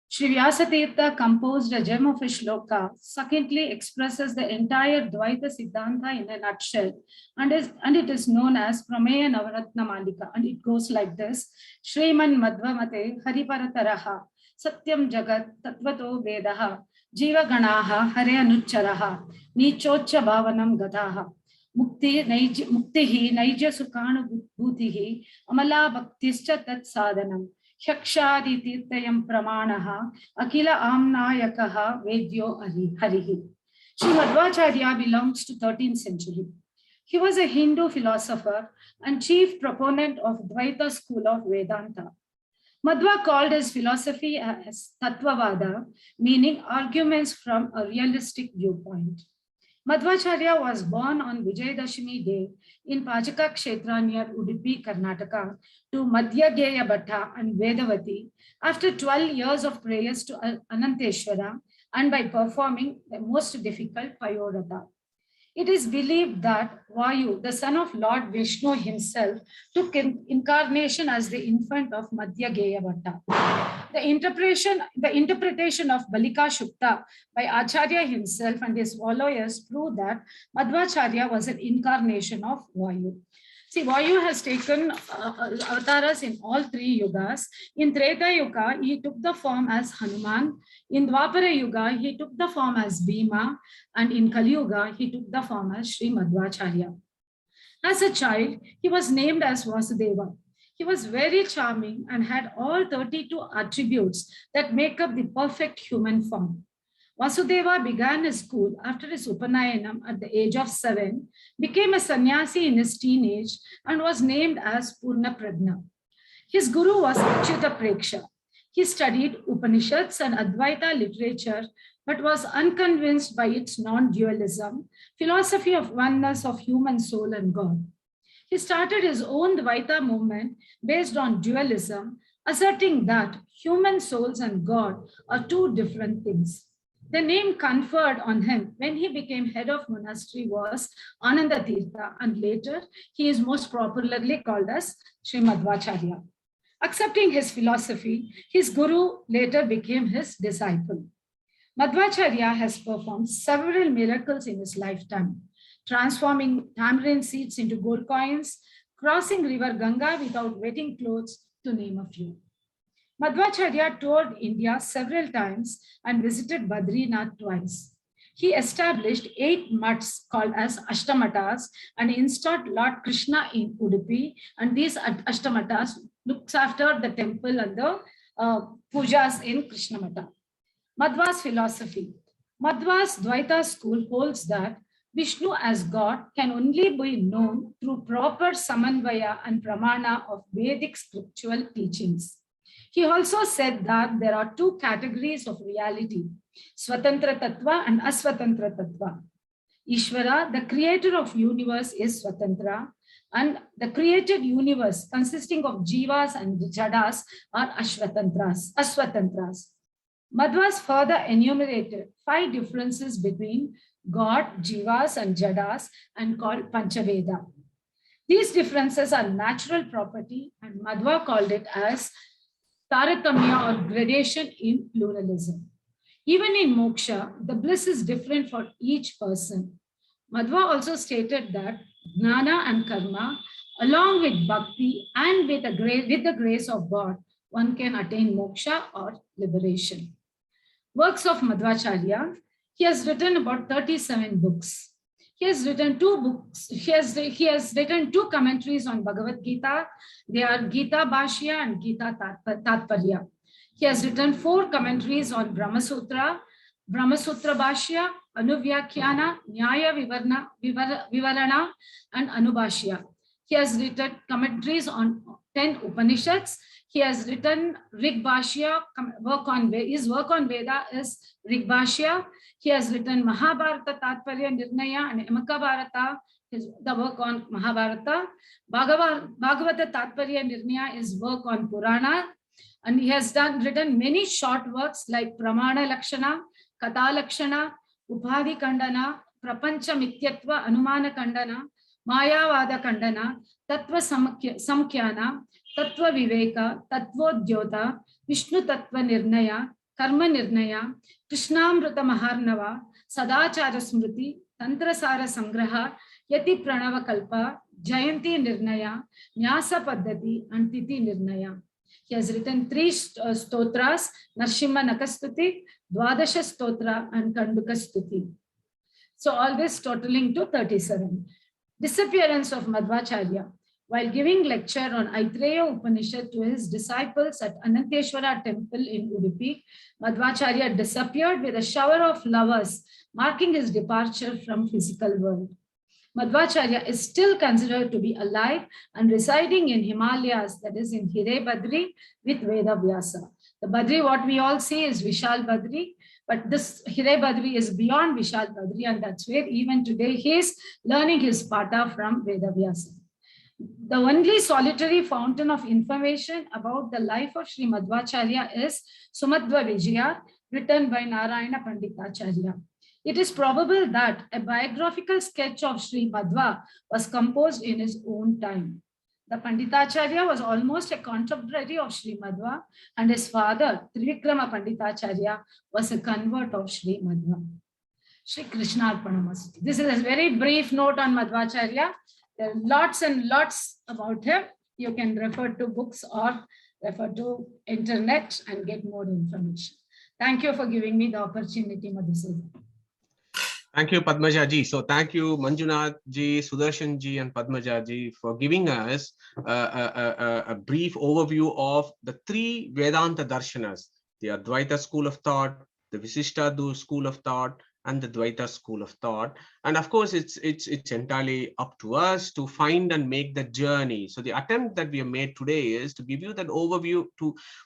Sri Vyasatirtha composed a gem of a shloka, succinctly expresses the entire Dvaita Siddhanta in a nutshell, and it is known as Prameya Navaratna Malika, and it goes like this: Shriman Madhvamate Hariparataraha Satyam Jagat Tatvato Vedaha Jiva Ganaha Hare Anucharaha Nichocha Bhavanam Gataha Muktihi Naija Sukana Bhutihi Amala Bhaktischa Tat Sadhanam Hyakshadi Tirtayam Pramanaha Akila Amnayakaha Vedyo Harihi. Sri Madhvacharya belongs to 13th century. He was a Hindu philosopher and chief proponent of Dvaita school of Vedanta. Madhva called his philosophy as Tattvavada, meaning arguments from a realistic viewpoint. Madhvacharya was born on Vijayadashami day in Pachaka Kshetra near Udupi, Karnataka, to Madhyageya Bhatta and Vedavati after 12 years of prayers to Ananteshwara and by performing the most difficult Payorata. It is believed that Vayu, the son of Lord Vishnu himself, took incarnation as the infant of Madhyageya Bhatta. The interpretation of Balika Shukta by Acharya himself and his followers prove that Madhvacharya was an incarnation of Vayu. See, Vayu has taken avatars in all three yugas. In Treta Yuga, he took the form as Hanuman. In Dwapara Yuga, he took the form as Bhima. And in Kali Yuga, he took the form as Sri Madhvacharya. As a child, he was named as Vasudeva. He was very charming and had all 32 attributes that make up the perfect human form. Vasudeva began his school after his Upanayanam at the age of 7, became a sannyasi in his teenage, and was named as Purna Prajna. His guru was Achyuta Preksha. He studied Upanishads and Advaita literature, but was unconvinced by its non-dualism, philosophy of oneness of human soul and God. He started his own Dvaita movement based on dualism, asserting that human souls and God are two different things. The name conferred on him when he became head of monastery was Ananda Tirtha, and later he is most popularly called as Sri Madhvacharya. Accepting his philosophy, his guru later became his disciple. Madhvacharya has performed several miracles in his lifetime, transforming tamarind seeds into gold coins, crossing river Ganga without wetting clothes, to name a few. Madhvacharya toured India several times and visited Badrinath twice. He established 8 mutts called as Ashtamatas and installed Lord Krishna in Udupi, and these Ashtamatas looks after the temple and the pujas in Krishna Mata. Madhva's philosophy. Madhva's Dvaita school holds that Vishnu as God can only be known through proper samanvaya and pramana of Vedic scriptural teachings. He also said that there are 2 categories of reality, Swatantra Tattva and Aswatantra Tattva. Ishvara, the creator of universe, is Swatantra, and the created universe consisting of Jivas and Jadas are Aswatantras. Madhvas further enumerated 5 differences between God, Jivas, and Jadas and called Panchaveda. These differences are natural property, and Madhva called it as Taratamya or gradation in pluralism. Even in moksha, the bliss is different for each person. Madhva also stated that jnana and karma, along with bhakti and with the grace of God, one can attain moksha or liberation. Works of Madhvacharya. He has written about 37 books. He has written 2 books. He has written 2 commentaries on Bhagavad Gita. They are Gita Bhashya and Gita Tatparya. He has written 4 commentaries on Brahma Sutra Bhashya, Anuvyakhyana, Nyaya Vivarana, and Anubhashya. He has written commentaries on 10 Upanishads. He has written Rig Bhashya, his work on Veda is Rig Bhashya. He has written Mahabharata Tatparya Nirnaya and Emaka Bharata, the work on Mahabharata. Bhagavata Tatparya Nirnaya is work on Purana. And he has written many short works like Pramana Lakshana, Katha Lakshana, Upadhi Kandana, Prapancha Mityatva Anumana Kandana, Mayavada Kandana, Tattva Samkhyana, Tattva Viveka, Tatvodhyota, Vishnu Tattva Nirnaya, Karma Nirnaya, Krishnamrita Maharnava, Sadachara Smriti, Tantrasara Sangraha, Yati Pranava Kalpa, Jayanti Nirnaya, Nyasa Paddhati, and Titi Nirnaya. He has written 3 stotras, Narshimha Nakastuti, Dwadasha Stotra, and Kanduka Stuti. So all this totaling to 37. Disappearance of Madhvacharya. While giving lecture on Aitreya Upanishad to his disciples at Ananteshwara temple in Udupi, Madhvacharya disappeared with a shower of flowers, marking his departure from physical world. Madhvacharya is still considered to be alive and residing in Himalayas, that is in Hire Badri with Veda Vyasa. The Badri, what we all see is Vishal Badri, But this Hire Badri is beyond Vishal Badri, and that's where even today he is learning his Pata from Vedavyasa. The only solitary fountain of information about the life of Sri Madhvacharya is Sumadhva Vijaya, written by Narayana Panditacharya. It is probable that a biographical sketch of Sri Madhva was composed in his own time. The Panditacharya was almost a contemporary of Sri Madhva, and his father, Trivikrama Panditacharya, was a convert of Sri Madhva. Shri Krishnarpanamastu. This is a very brief note on Madhvacharya. There are lots and lots about him. You can refer to books or refer to internet and get more information. Thank you for giving me the opportunity, Madhusudan. Thank you, Padmaja ji. So thank you, Manjunath ji, Sudarshan ji, and Padmaja ji for giving us a brief overview of the three Vedanta darshanas: the Advaita school of thought, the Visishtadvaita school of thought, and the Dvaita school of thought. And of course, it's entirely up to us to find and make the journey. So the attempt that we have made today is to give you that overview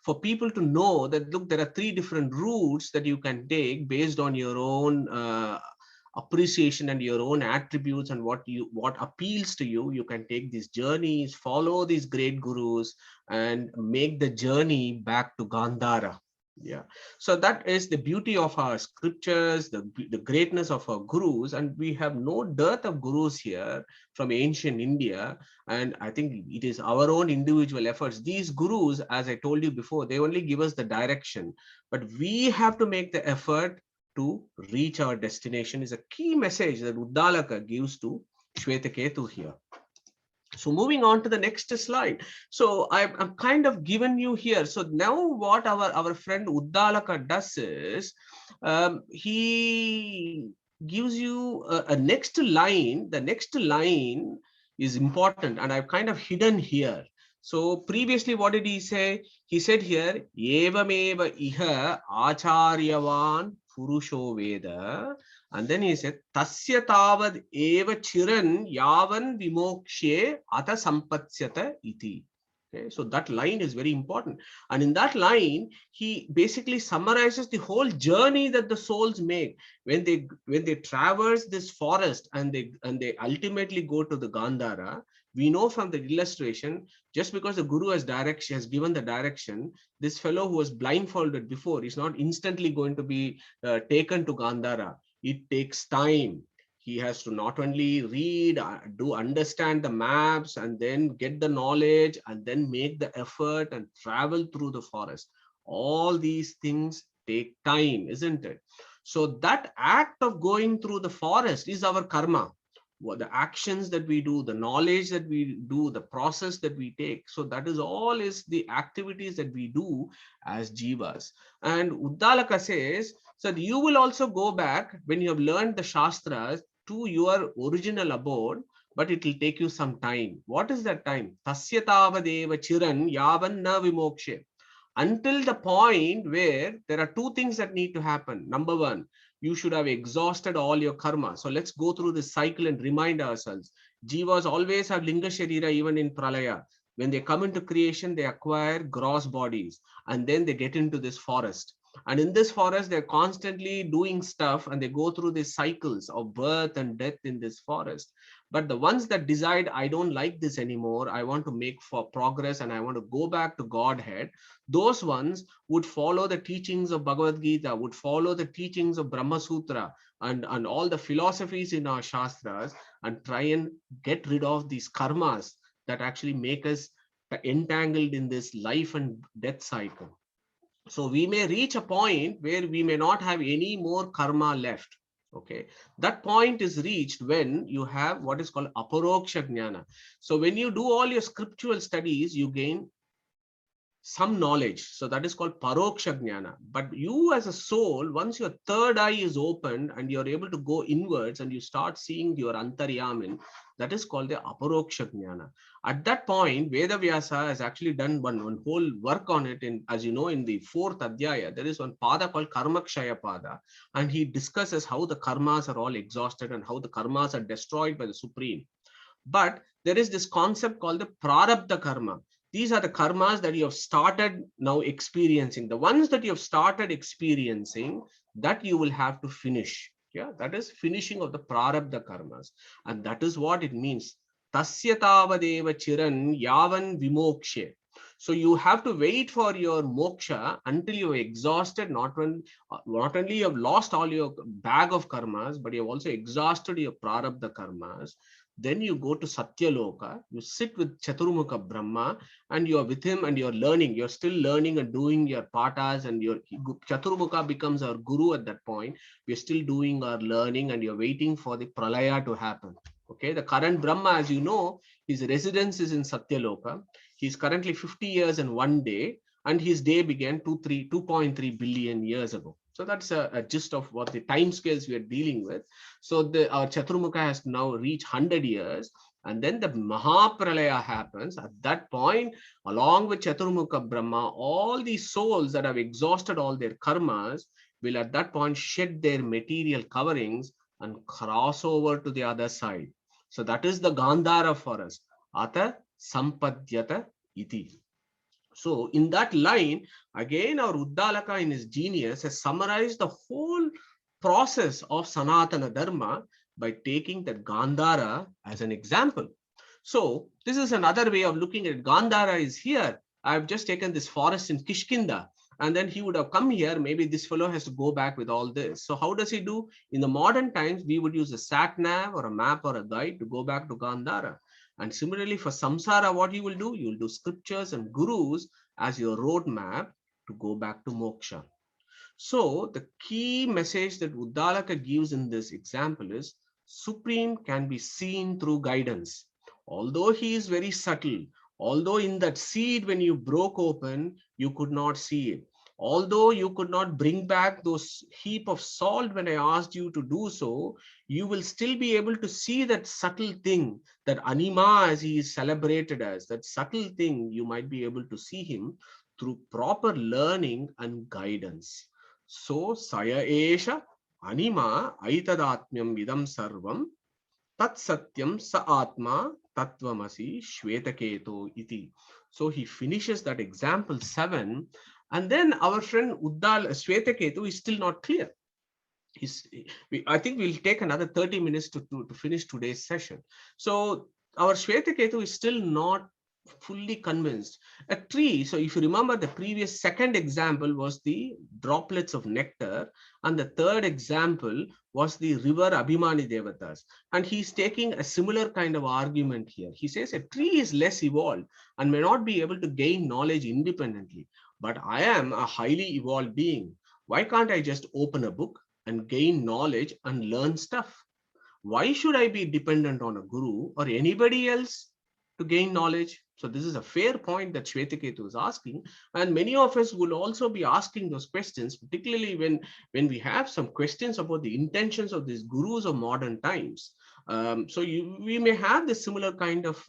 for people to know that, look, there are three different routes that you can take based on your own appreciation and your own attributes and what appeals to you. You can take these journeys, follow these great gurus, and make the journey back to Gandhara. Yeah, so that is the beauty of our scriptures, the greatness of our gurus, and we have no dearth of gurus here from ancient India. And I think it is our own individual efforts. These gurus, as I told you before, they only give us the direction, but we have to make the effort to reach our destination. Is a key message that Uddalaka gives to Shvetaketu here. So moving on to the next slide. So I'm kind of given you here. So now what our friend Uddalaka does is he gives you a next line. The next line is important, and I've kind of hidden here. So previously, what did he say? He said here, Evameva iha acharyavan purusho veda. And then he said, Tasya tavad eva chiran yavan vimokshe ata sampatsyata iti. Okay, so that line is very important. And in that line, he basically summarizes the whole journey that the souls make when they traverse this forest and they ultimately go to the Gandhara. We know from the illustration, just because the guru has given the direction, this fellow who was blindfolded before is not instantly going to be taken to Gandhara. It takes time. He has to not only read, understand the maps, and then get the knowledge, and then make the effort and travel through the forest. All these things take time, isn't it? So that act of going through the forest is our karma. The actions that we do, the knowledge that we do, the process that we take. So that is all is the activities that we do as jivas. And Uddalaka says, so you will also go back when you have learned the Shastras to your original abode, but it will take you some time. What is that time? Tasya tavadeva chiran yavan na vimokshe. Until the point where there are two things that need to happen. Number one, you should have exhausted all your karma. So let's go through this cycle and remind ourselves. Jivas always have linga sharira even in pralaya. When they come into creation, they acquire gross bodies, and then they get into this forest. And in this forest, they're constantly doing stuff, and they go through these cycles of birth and death in this forest. But the ones that decide, I don't like this anymore, I want to make for progress and I want to go back to Godhead, those ones would follow the teachings of Bhagavad Gita, would follow the teachings of Brahma Sutra and all the philosophies in our Shastras, and try and get rid of these karmas that actually make us entangled in this life and death cycle. So we may reach a point where we may not have any more karma left. Okay, that point is reached when you have what is called aparoksha jnana. So when you do all your scriptural studies, you gain some knowledge. So that is called paroksha jnana. But you as a soul, once your third eye is opened and you're able to go inwards and you start seeing your antaryamin, that is called the aparoksha jnana. At that point, Vedavyasa has actually done one whole work on it. In, as you know, in the 4th adhyaya, there is one pada called Karmakshaya pada, and he discusses how the karmas are all exhausted and how the karmas are destroyed by the Supreme. But there is this concept called the prarabdha karma. These are the karmas that you have started now experiencing. The ones that you have started experiencing, that you will have to finish. Yeah, that is finishing of the prarabdha karmas. And that is what it means. Tasya tavadeva chiran yavan vimokshe. So you have to wait for your moksha until you are exhausted. Not only you have lost all your bag of karmas, but you have also exhausted your prarabdha karmas. Then you go to Satyaloka, you sit with Chaturmukha Brahma, and you are with him and you're learning. You're still learning and doing your patas, and your Chaturmukha becomes our guru at that point. We're still doing our learning and you're waiting for the pralaya to happen. Okay, the current Brahma, as you know, his residence is in Satyaloka. He's currently 50 years and 1 day, and his day began 2.3 billion years ago. So that's a gist of what the time scales we are dealing with. So our Chaturmukha has now reached 100 years, and then the Mahapralaya happens. At that point, along with Chaturmukha Brahma, all these souls that have exhausted all their karmas will at that point shed their material coverings and cross over to the other side. So that is the Gandhara for us. Ata Sampadyata iti. So in that line, again, our Uddalaka in his genius has summarized the whole process of Sanatana Dharma by taking the Gandhara as an example. So this is another way of looking at it. Gandhara is here. I've just taken this forest in Kishkinda, and then he would have come here. Maybe this fellow has to go back with all this. So how does he do? In the modern times, we would use a sat nav or a map or a guide to go back to Gandhara. And similarly for samsara, what you will do? You will do scriptures and gurus as your roadmap to go back to moksha. So the key message that Uddalaka gives in this example is Supreme can be seen through guidance. Although he is very subtle, although in that seed when you broke open, you could not see it. Although you could not bring back those heap of salt when I asked you to do so, you will still be able to see that subtle thing, that anima as he is celebrated as, that subtle thing, you might be able to see him through proper learning and guidance. So saya esha anima aitadatmyam vidam sarvam tat satyam sa atma tatvamasi Shvetaketu iti. So he finishes that example 7, and then our friend Shvetaketu is still not clear. I think we'll take another 30 minutes to finish today's session. So our Shvetaketu is still not fully convinced. A tree, so if you remember, the previous second example was the droplets of nectar, and the third example was the river Abhimani Devatas. And he's taking a similar kind of argument here. He says a tree is less evolved and may not be able to gain knowledge independently, but I am a highly evolved being. Why can't I just open a book and gain knowledge and learn stuff? Why should I be dependent on a guru or anybody else to gain knowledge? So this is a fair point that Shvetaketu is asking, and many of us will also be asking those questions, particularly when we have some questions about the intentions of these gurus of modern times. So we may have this similar kind of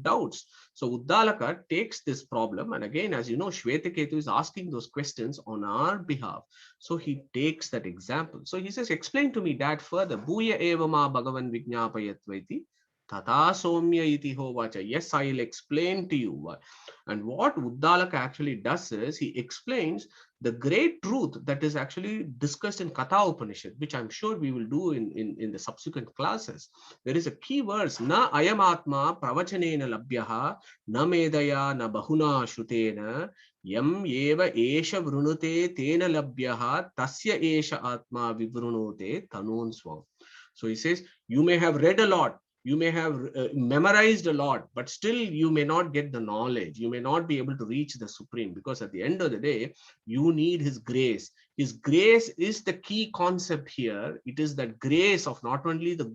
doubts. So Uddalaka takes this problem, and again, as you know, Shvetaketu is asking those questions on our behalf. So he takes that example. So he says, explain to me that further. Bhuya evama bhagavan vijñapayatvaiti tata somya iti hovacha. Yes, I will explain to you. And what Uddalaka actually does is he explains the great truth that is actually discussed in Katha Upanishad, which I'm sure we will do in the subsequent classes. There is a key verse, na ayamatma pravachanena labhyaha na medaya na bahuna shutena yam eva esha vrunute tena labhyaha tasya esha atma vivrunute tanun swam. So he says, you may have read a lot, you may have memorized a lot, but still you may not get the knowledge. You may not be able to reach the Supreme, because at the end of the day, you need his grace. His grace is the key concept here. It is that grace of not only the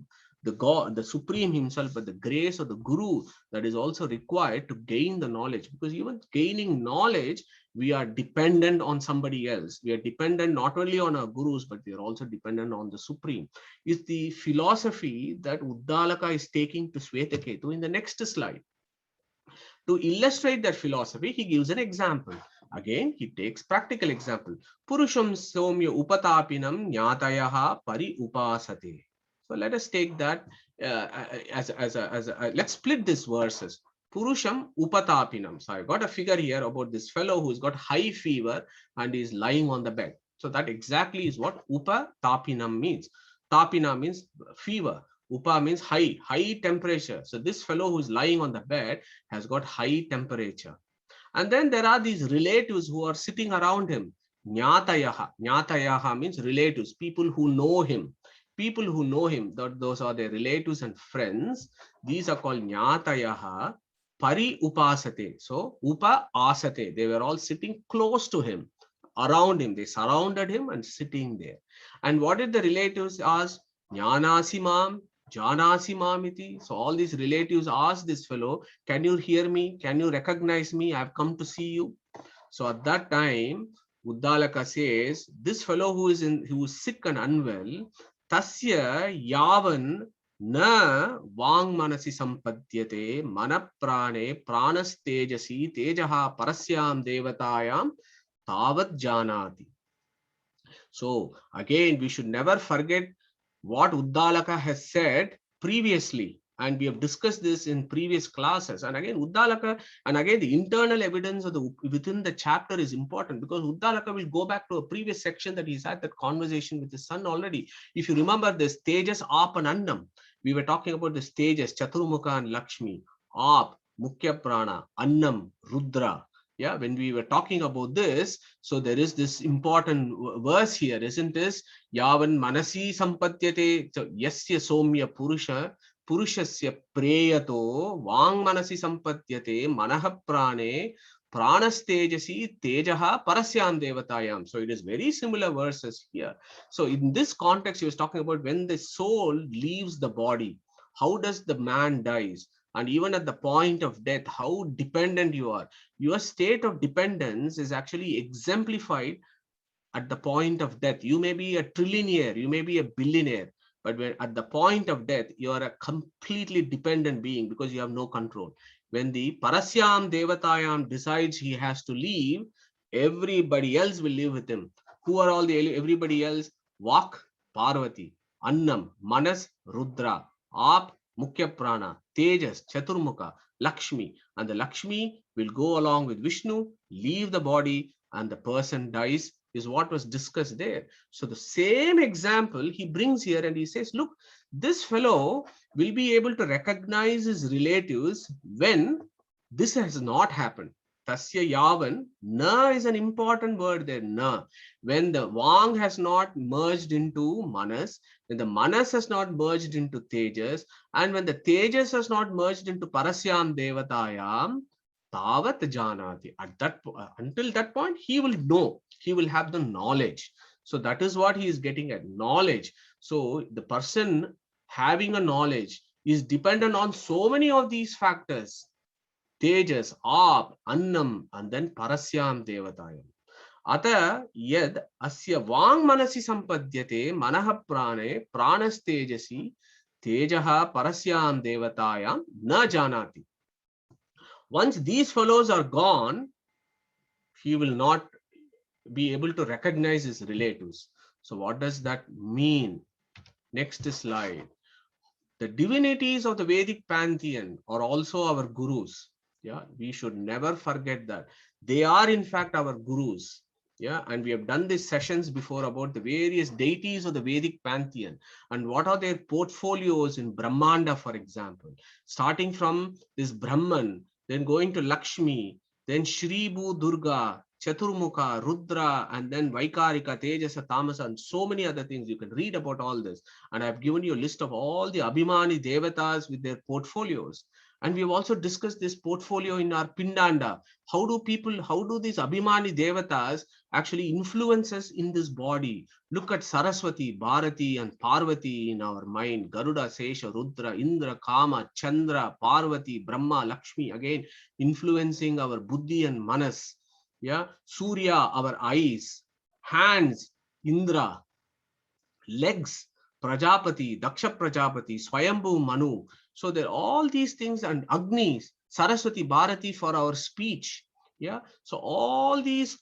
God, the Supreme himself, but the grace of the Guru that is also required to gain the knowledge. Because even gaining knowledge, we are dependent on somebody else. We are dependent not only on our gurus, but we are also dependent on the Supreme. Is the philosophy that Uddalaka is taking to Shvetaketu in the next slide. To illustrate that philosophy, he gives an example. Again, he takes practical example. Purusham somya upatapinam nyatayaha pari upasate. So let us take that let's split these verses. Purusham upatapinam. So I got a figure here about this fellow who's got high fever and is lying on the bed. So that exactly is what upatapinam means. Tapina means fever. Upa means high temperature. So this fellow who's lying on the bed has got high temperature. And then there are these relatives who are sitting around him. Nyatayaha. Nyatayaha means relatives, people who know him. People who know him, those are their relatives and friends. These are called Nyatayaha. Pari upasate. So, upa asate. They were all sitting close to him, around him. They surrounded him and sitting there. And what did the relatives ask? Jnanasimam, Janasimamiti. So all these relatives asked this fellow, can you hear me? Can you recognize me? I've come to see you. So at that time, Uddalaka says, this fellow who is sick and unwell, tasya yavan na vang manasi sampadyate manaprane pranastejasi tejaha parasyam devatayam tavat janati. So again, we should never forget what Uddalaka has said previously. And we have discussed this in previous classes. And again, Uddalaka, and again, the internal evidence of within the chapter is important, because Uddalaka will go back to a previous section that he's had that conversation with his son already. If you remember this Tejas, Ap and Annam, we were talking about the stages, Chaturmukha and Lakshmi, Ap, Mukhya Prana, Annam, Rudra. Yeah, when we were talking about this, so there is this important verse here, isn't it? Yavan manasi sampatyate, so yasya somya purushasya preyato vang manasi sampatyate manah prane pranastejasi tejaha parasyam devatayam. So it is very similar verses here. So in this context, he was talking about when the soul leaves the body, how does the man dies? And even at the point of death, how dependent you are. Your state of dependence is actually exemplified at the point of death. You may be a trillionaire, you may be a billionaire, but when at the point of death, you are a completely dependent being because you have no control. When the Parasyam Devatayam decides he has to leave, everybody else will live with him. Who are all the everybody else? Vak, Parvati, Annam, Manas, Rudra, Ap, Mukhya Prana, Tejas, Chaturmukha, Lakshmi. And the Lakshmi will go along with Vishnu, leave the body, and the person dies, is what was discussed there. So the same example he brings here, and he says, look, this fellow will be able to recognize his relatives when this has not happened. Tasya yavan, na is an important word there, na. When the Vang has not merged into Manas, when the Manas has not merged into Tejas, and when the Tejas has not merged into Parasyam Devatayam, Tavat Janati. At that, until that point, he will know, he will have the knowledge. So that is what he is getting at, knowledge. So the person having a knowledge is dependent on so many of these factors. Tejas, Ap, Annam, and then Parasyam Devatayam. Ata yad asya vang manasi sampadyate manah prane pranastejasi tejaha parasyam devatayam na janati. Once these fellows are gone, he will not be able to recognize his relatives. So what does that mean? Next slide. The divinities of the Vedic pantheon are also our gurus. Yeah, we should never forget that. They are in fact our gurus. Yeah, and we have done these sessions before about the various deities of the Vedic pantheon and what are their portfolios in Brahmanda, for example. Starting from this Brahman, then going to Lakshmi, then Shri Bhu Durga, Chaturmukha, Rudra, and then Vaikarika, Tejasa, Tamasa, and so many other things. You can read about all this. And I've given you a list of all the Abhimani Devatas with their portfolios. And we've also discussed this portfolio in our Pindanda. How do these Abhimani Devatas actually influence us in this body? Look at Saraswati, Bharati, and Parvati in our mind. Garuda, Sesha, Rudra, Indra, Kama, Chandra, Parvati, Brahma, Lakshmi, again, influencing our Buddhi and Manas. Yeah, Surya, our eyes, hands, Indra, legs, Prajapati, Daksha Prajapati, Swayambhu Manu. So there are all these things, and Agni, Saraswati, Bharati for our speech. Yeah, so all these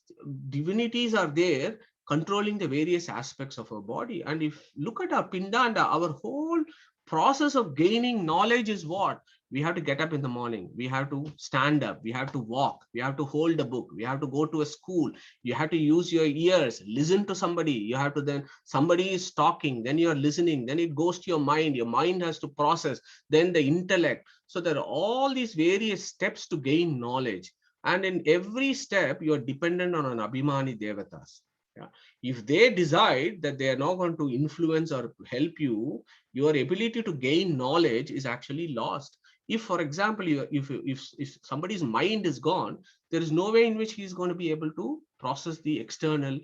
divinities are there controlling the various aspects of our body. And if look at our Pindanda, our whole process of gaining knowledge is what? We have to get up in the morning. We have to stand up. We have to walk. We have to hold a book. We have to go to a school. You have to use your ears, listen to somebody. You have to then, somebody is talking, then you're listening, then it goes to your mind. Your mind has to process, then the intellect. So there are all these various steps to gain knowledge. And in every step, you're dependent on an Abhimani Devatas. Yeah. If they decide that they are not going to influence or help you, your ability to gain knowledge is actually lost. If, for example, if somebody's mind is gone, there is no way in which he's going to be able to process the external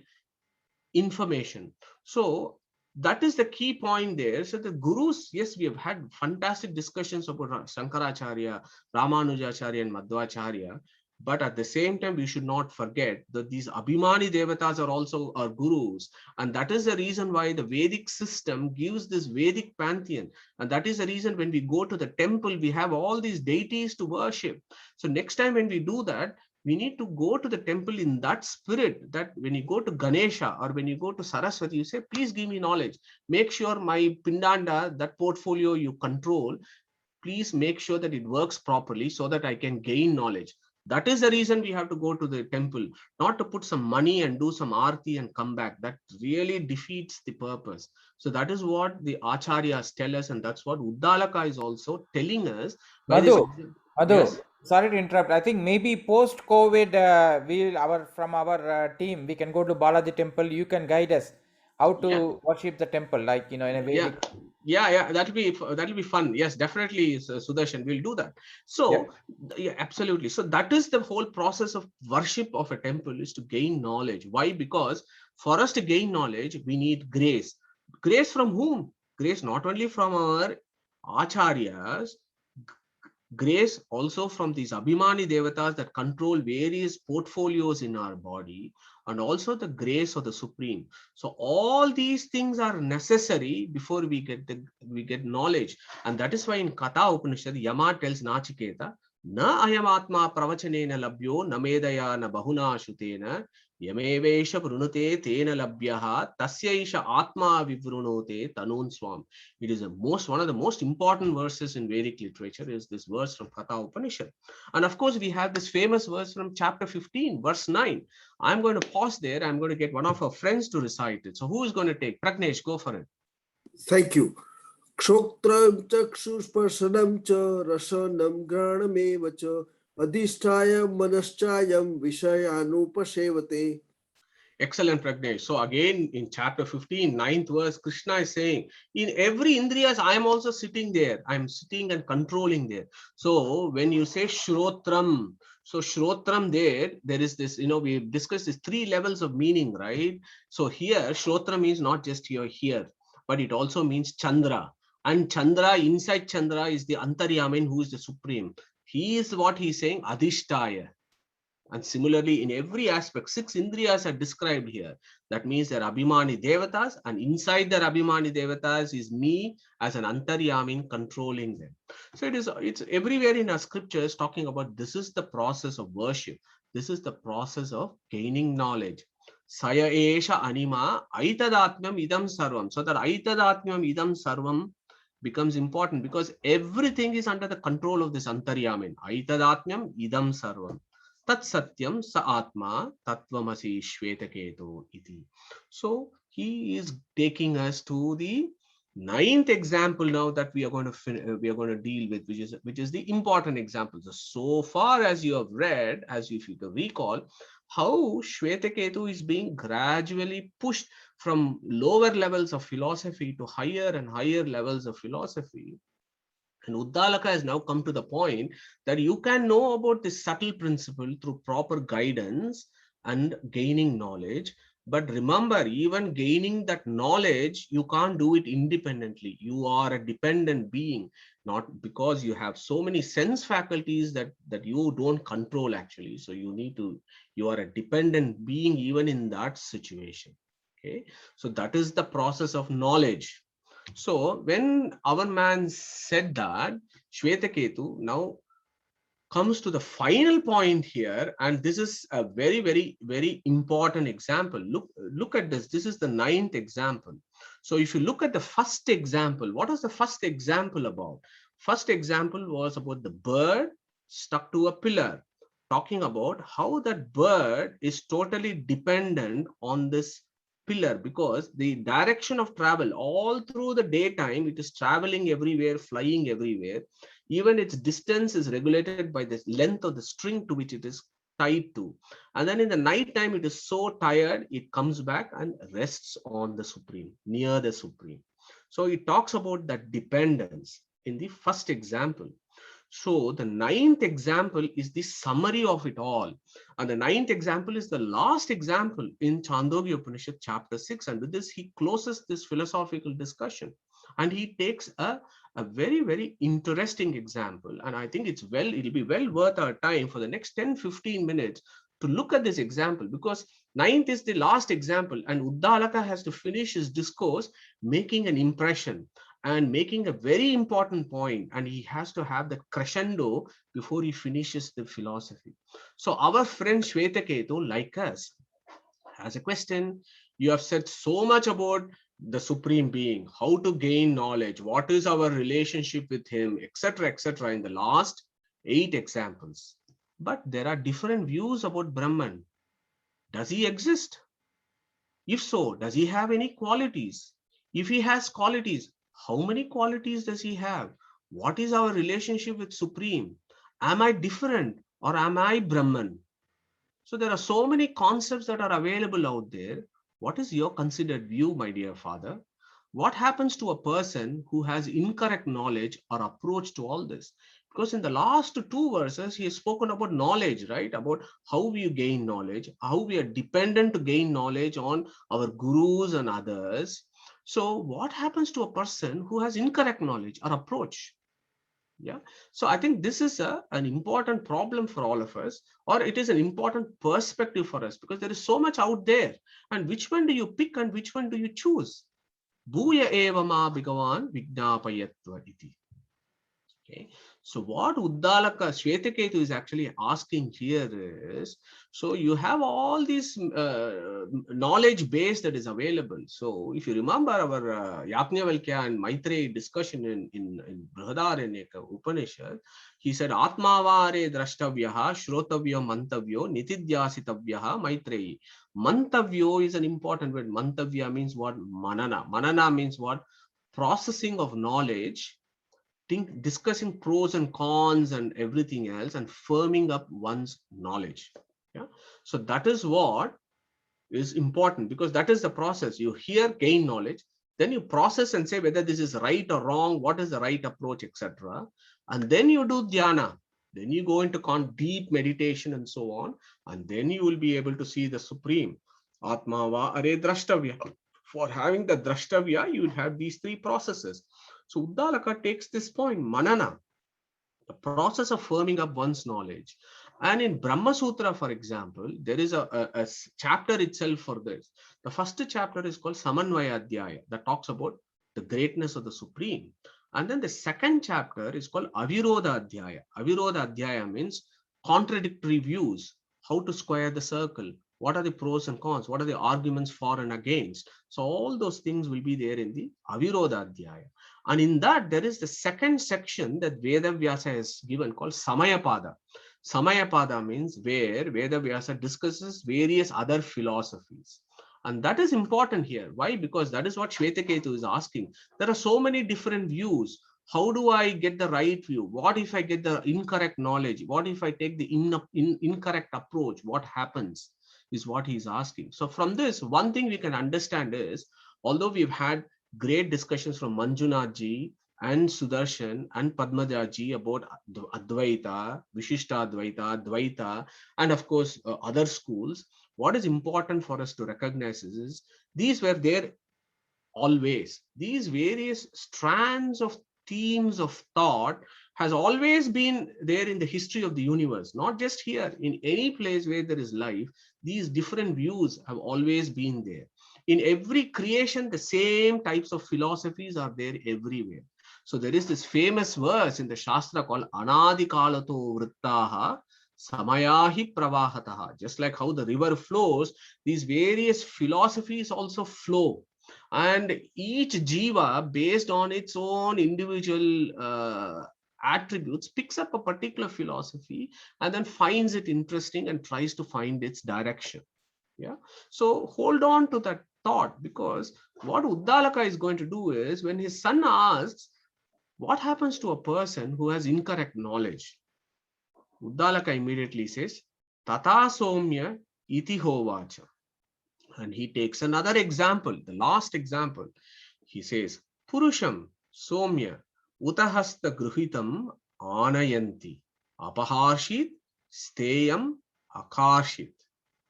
information. So that is the key point there. So the gurus, yes, we have had fantastic discussions about Shankaracharya, Ramanujacharya, and Madhvacharya. But at the same time, we should not forget that these Abhimani Devatas are also our gurus. And that is the reason why the Vedic system gives this Vedic pantheon. And that is the reason when we go to the temple, we have all these deities to worship. So next time when we do that, we need to go to the temple in that spirit, that when you go to Ganesha or when you go to Saraswati, you say, please give me knowledge. Make sure my Pindanda, that portfolio you control, please make sure that it works properly so that I can gain knowledge. That is the reason we have to go to the temple, not to put some money and do some arti and come back. That really defeats the purpose. So that is what the acharyas tell us, and that's what Uddalaka is also telling us. By this, Madhu, yes? sorry to interrupt. I think maybe post-COVID, from our team, we can go to Balaji temple. You can guide us how to worship the temple, like, in a Vedic. Yeah, that'll be fun. Yes, definitely, Sudarshan, we'll do that. So yeah, absolutely. So that is the whole process of worship of a temple, is to gain knowledge. Why? Because for us to gain knowledge, we need grace. Grace from whom? Grace not only from our acharyas, grace also from these Abhimani Devatas that control various portfolios in our body, and also the grace of the Supreme. So all these things are necessary before we get knowledge. And that is why in Katha Upanishad, Yama tells Nachiketa, na ayamatma pravachanena labhyo namedaya na bahuna shutena yamevesha prunute tena labhyaha tasyaisha atma vivrunote tanun swam. It is one of the most important verses in Vedic literature, is this verse from Katha Upanishad. And of course, we have this famous verse from chapter 15, verse 9. I'm going to pause there. I'm going to get one of our friends to recite it. So who is going to take? Pragnesh, go for it. Thank you. Kshotram chakshuspashanam cha rasanam granameva cha adhisthayam manaschayam vishayanupasevate. Excellent, Pragnesh. So again, in chapter 15, 9th verse, Krishna is saying, in every indriyas, I am also sitting there. I'm sitting and controlling there. So when you say Shrotram, so Shrotram there is this, we discussed this 3 levels of meaning, right? So here, Shrotram means not just your here, but it also means Chandra. And Chandra, inside Chandra is the Antaryamin, who is the Supreme. He is what he's saying, Adhishtaya. And similarly, in every aspect, 6 indriyas are described here. That means they're Abhimani Devatas, and inside their Abhimani Devatas is me as an Antaryamin controlling them. So it's everywhere in our scriptures talking about this is the process of worship. This is the process of gaining knowledge. Saya esha anima aitadatmyam idam sarvam. So that aitadatmyam idam sarvam becomes important, because everything is under the control of this Antaryamin. Aitadatmyam idam sarvam. Tat satyam sa atma tatvamasi Shvetaketu iti. So he is taking us to the 9th example now that we are going to deal with, which is the important example. So far as you have read, if you can recall, how Shvetaketu is being gradually pushed from lower levels of philosophy to higher and higher levels of philosophy. And Uddalaka has now come to the point that you can know about this subtle principle through proper guidance and gaining knowledge. But remember, even gaining that knowledge, you can't do it independently. You are a dependent being, not because you have so many sense faculties that you don't control actually. So you are a dependent being even in that situation. Okay, so that is the process of knowledge. So when our man said that, Shvetaketu now comes to the final point here, and this is a very, very, very important example. Look at this. This is the 9th example. So if you look at the first example, what was the first example about? First example was about the bird stuck to a pillar, talking about how that bird is totally dependent on this pillar, because the direction of travel all through the daytime, it is traveling everywhere, flying everywhere. Even its distance is regulated by the length of the string to which it is tied to. And then in the night time, it is so tired, it comes back and rests on the Supreme, near the Supreme. So it talks about that dependence in the first example. So the ninth example is the summary of it all. And the ninth example is the last example in Chandogya Upanishad chapter 6. And with this, he closes this philosophical discussion. And he takes a very, very interesting example. And I think it'll be well worth our time for the next 10-15 minutes to look at this example, because ninth is the last example, and Uddalaka has to finish his discourse making an impression and making a very important point, and he has to have the crescendo before he finishes the philosophy. So our friend Shvetaketu, like us, has a question. You have said so much about the Supreme Being, how to gain knowledge, what is our relationship with him, etc., in the last 8 examples. But there are different views about Brahman. Does he exist? If so, does he have any qualities? If he has qualities, how many qualities does he have? What is our relationship with Supreme? Am I different or am I Brahman? So there are so many concepts that are available out there. What is your considered view, my dear father? What happens to a person who has incorrect knowledge or approach to all this? Because in the last 2 verses, he has spoken about knowledge, right? About how we gain knowledge, how we are dependent to gain knowledge on our gurus and others. So what happens to a person who has incorrect knowledge or approach? Yeah. So I think this is an important problem for all of us, or it is an important perspective for us, because there is so much out there. And which one do you pick and which one do you choose? Bhuya eva ma bhagavan vignapayatva iti. Okay. So what Uddalaka Shvetaketu is actually asking here is, so you have all this knowledge base that is available. So if you remember our Yajnavalkya and Maitreyi discussion in Brihadaranyaka Upanishad, he said, Atmavare drashtavyaha shrotavyo mantavyo nitidyasitavyaha Maitreyi. Mantavyo is an important word. Mantavya means what? Manana. Manana means what? Processing of knowledge, discussing pros and cons and everything else, and firming up one's knowledge. Yeah. So that is what is important, because that is the process. You hear, gain knowledge, then you process and say whether this is right or wrong, what is the right approach, etc. And then you do dhyana. Then you go into deep meditation and so on. And then you will be able to see the Supreme. Atmava are drashtavya. For having the drashtavya, you will have these 3 processes. So Uddalaka takes this point, manana, the process of firming up one's knowledge. And in Brahma Sutra, for example, there is a chapter itself for this. The first chapter is called Samanvaya Adhyaya, that talks about the greatness of the Supreme. And then the second chapter is called Avirodha Adhyaya. Avirodha Adhyaya means contradictory views, how to square the circle, what are the pros and cons, what are the arguments for and against. So all those things will be there in the Avirodha Adhyaya. And in that, there is the second section that Veda Vyasa has given called Samayapada. Samayapada means where Veda Vyasa discusses various other philosophies. And that is important here. Why? Because that is what Shvetaketu is asking. There are so many different views. How do I get the right view? What if I get the incorrect knowledge? What if I take the incorrect approach? What happens is what he's asking. So from this, one thing we can understand is, although we've had great discussions from Manjunath ji and Sudarshan and Padmaja ji about Advaita, Vishishta Advaita, Dvaita, and of course other schools, what is important for us to recognize is these were there always. These various strands of themes of thought has always been there in the history of the universe, not just here. In any place where there is life, these different views have always been there. In every creation, the same types of philosophies are there everywhere. So there is this famous verse in the Shastra called Anadikalato Vrittaha Samayahi Pravahataha. Just like how the river flows, these various philosophies also flow. And each jiva, based on its own individual attributes, picks up a particular philosophy and then finds it interesting and tries to find its direction. Yeah. So hold on to that thought, because what Uddalaka is going to do is, when his son asks, what happens to a person who has incorrect knowledge? Uddalaka immediately says, Tata Somya iti hovacha. And he takes another example, the last example. He says, Purusham Somya Utahasta Gruhitam Anayanti Apaharshit Steyam Akarshit.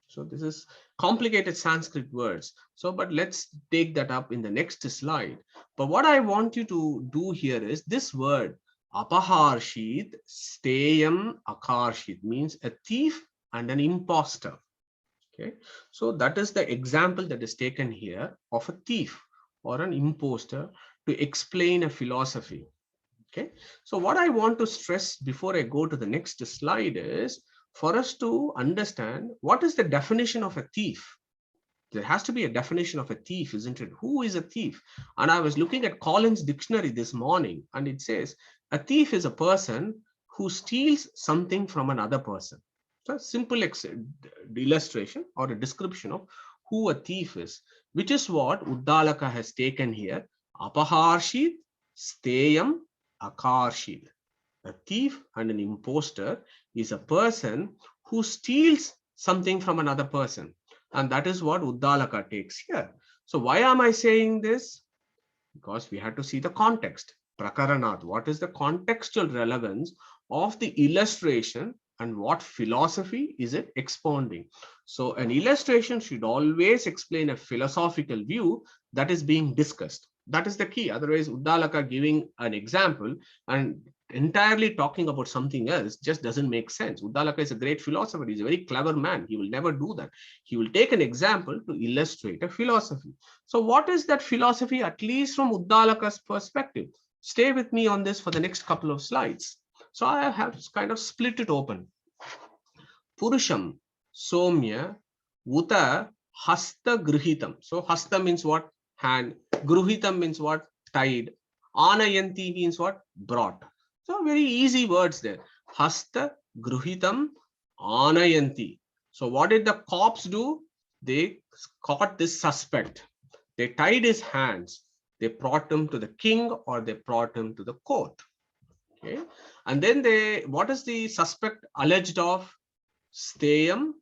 So this is complicated Sanskrit words. So, but let's take that up in the next slide. But what I want you to do here is this word, apaharshit, steyam, akarshit, means a thief and an imposter. Okay, so that is the example that is taken here of a thief or an imposter to explain a philosophy. Okay, so what I want to stress before I go to the next slide is for us to understand what is the definition of a thief. There has to be a definition of a thief, isn't it? Who is a thief? And I was looking at Collins Dictionary this morning, and it says a thief is a person who steals something from another person. So a simple illustration or a description of who a thief is, which is what Uddalaka has taken here. Apaharshit, steyam, akarshit. A thief and an imposter is a person who steals something from another person. And that is what Uddalaka takes here. So why am I saying this? Because we have to see the context. Prakaranat, what is the contextual relevance of the illustration and what philosophy is it expounding? So an illustration should always explain a philosophical view that is being discussed. That is the key. Otherwise, Uddalaka giving an example and entirely talking about something else just doesn't make sense. Uddalaka is a great philosopher. He's a very clever man. He will never do that. He will take an example to illustrate a philosophy. So what is that philosophy, at least from Uddalaka's perspective? Stay with me on this for the next couple of slides. So I have kind of split it open. Purusham, Somya, Uta, Hasta Gruhitam. So Hasta means what? Hand. Gruhitam means what? Tied. Anayanti means what? Brought. So very easy words there. Hasta Gruhitam Anayanti. So what did the cops do? They caught this suspect. They tied his hands. They brought him to the king or they brought him to the court. Okay. And then what is the suspect alleged of? Steyam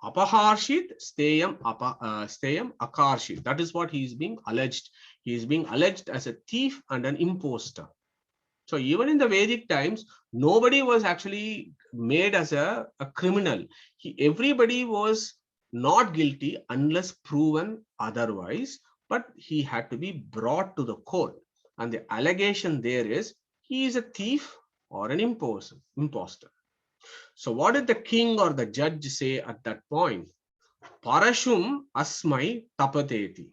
Apaharshit, Steyam Akarshit. That is what he is being alleged. He is being alleged as a thief and an imposter. So even in the Vedic times, nobody was actually made as a criminal. Everybody was not guilty unless proven otherwise, but he had to be brought to the court. And the allegation there is he is a thief or an imposter. So what did the king or the judge say at that point? Parashum asmai tapateti.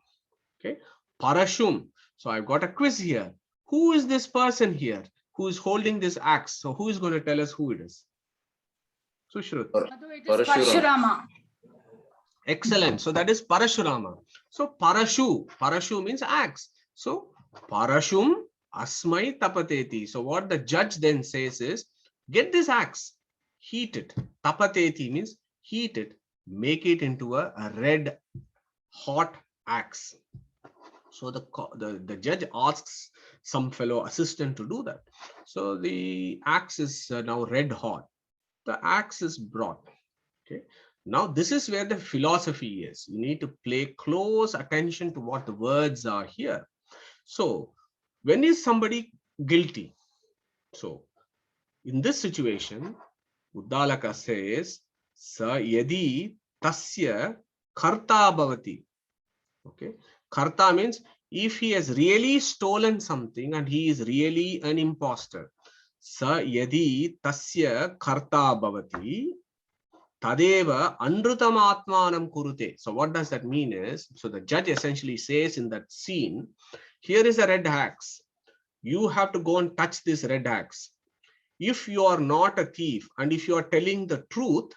Okay, Parashum. So I've got a quiz here. Who is this person here who is holding this axe? So who is going to tell us who it is? Sushrut. Parashurama. Excellent. So that is Parashurama. So Parashu means axe. So Parashum asmai tapateti. So what the judge then says is, get this axe, heat it. Tapateti means heat it, make it into a red hot axe. So the judge asks some fellow assistant to do that. So the axe is now red hot. The axe is brought. Okay. Now this is where the philosophy is. You need to pay close attention to what the words are here. So when is somebody guilty? So in this situation, Uddalaka says, Sa yadi tasya karta bhavati. Okay. Karta means if he has really stolen something and he is really an imposter. Sa yadi tasya karta bhavati tadeva anrutamatmanam kurute. So what does that mean is, so the judge essentially says in that scene, here is a red axe. You have to go and touch this red axe. If you are not a thief and if you are telling the truth,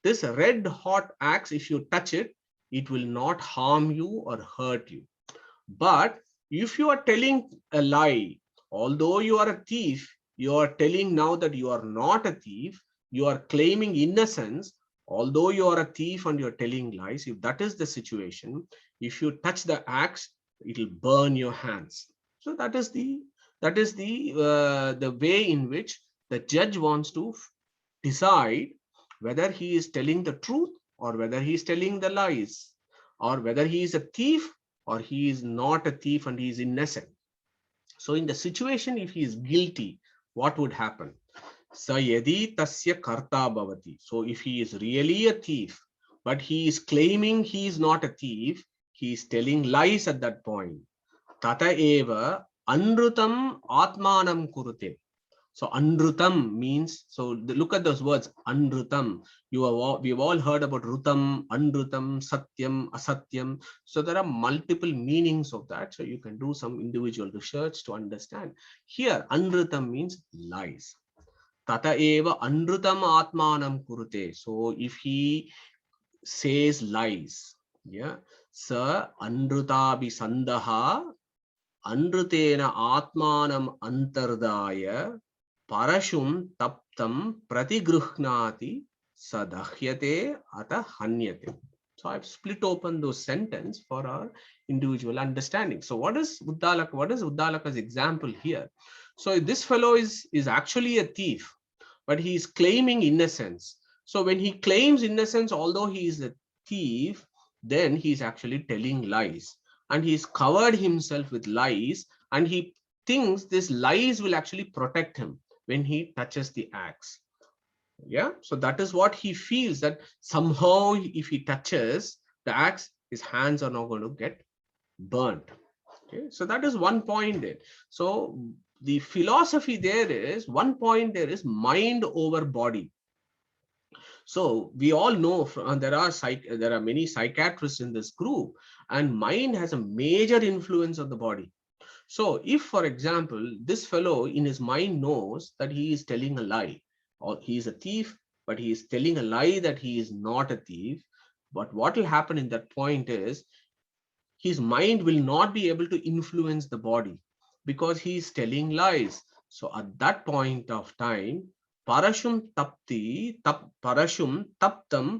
this red hot axe, if you touch it, it will not harm you or hurt you. But if you are telling a lie, although you are a thief, You are telling now that you are not a thief. You are claiming innocence, although you are a thief and you're telling lies. If that is the situation, if you touch the axe, it will burn your hands. So that is the way in which the judge wants to decide whether he is telling the truth or whether he is telling the lies, or whether he is a thief or he is not a thief and he is innocent. So in the situation, if he is guilty, what would happen? Sa yadi tasya karta bhavati. So if he is really a thief, but he is claiming he is not a thief, he is telling lies at that point. Tata eva anrutam atmanam kurute. So Anrutam means, so look at those words, Anrutam. We've all heard about Rutam, Anrutam, Satyam, Asatyam. So there are multiple meanings of that. So you can do some individual research to understand. Here, Anrutam means lies. Tata eva Anrutam Atmanam Kurute. So if he says lies, yeah, Sa Anrutabi Sandaha Anrutena Atmanam Antardaya Parashum taptam pratigruhnati sadahyate ata hanyate. So I've split open those sentences for our individual understanding. So what is Uddalaka? What is Uddalaka's example here? So this fellow is actually a thief, but he is claiming innocence. So when he claims innocence, although he is a thief, then he is actually telling lies. And he's covered himself with lies, and he thinks this lies will actually protect him when he touches the axe. Yeah, so that is what he feels, that somehow if he touches the axe, his hands are not going to get burnt. Okay, so that is one point there. So the philosophy there is, one point there is mind over body. So we all know there are many psychiatrists in this group, and mind has a major influence on the body. So if, for example, this fellow in his mind knows that he is telling a lie, or he is a thief, but he is telling a lie that he is not a thief, but what will happen in that point is his mind will not be able to influence the body because he is telling lies. So at that point of time, parashum taptam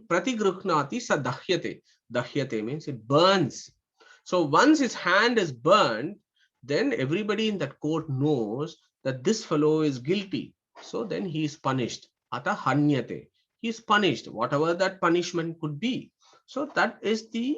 pratigruhnati sa dahyate. Dahyate means it burns. So once his hand is burned, then everybody in that court knows that this fellow is guilty. So then he is punished. Ata hanyate. He is punished, whatever that punishment could be. So that is the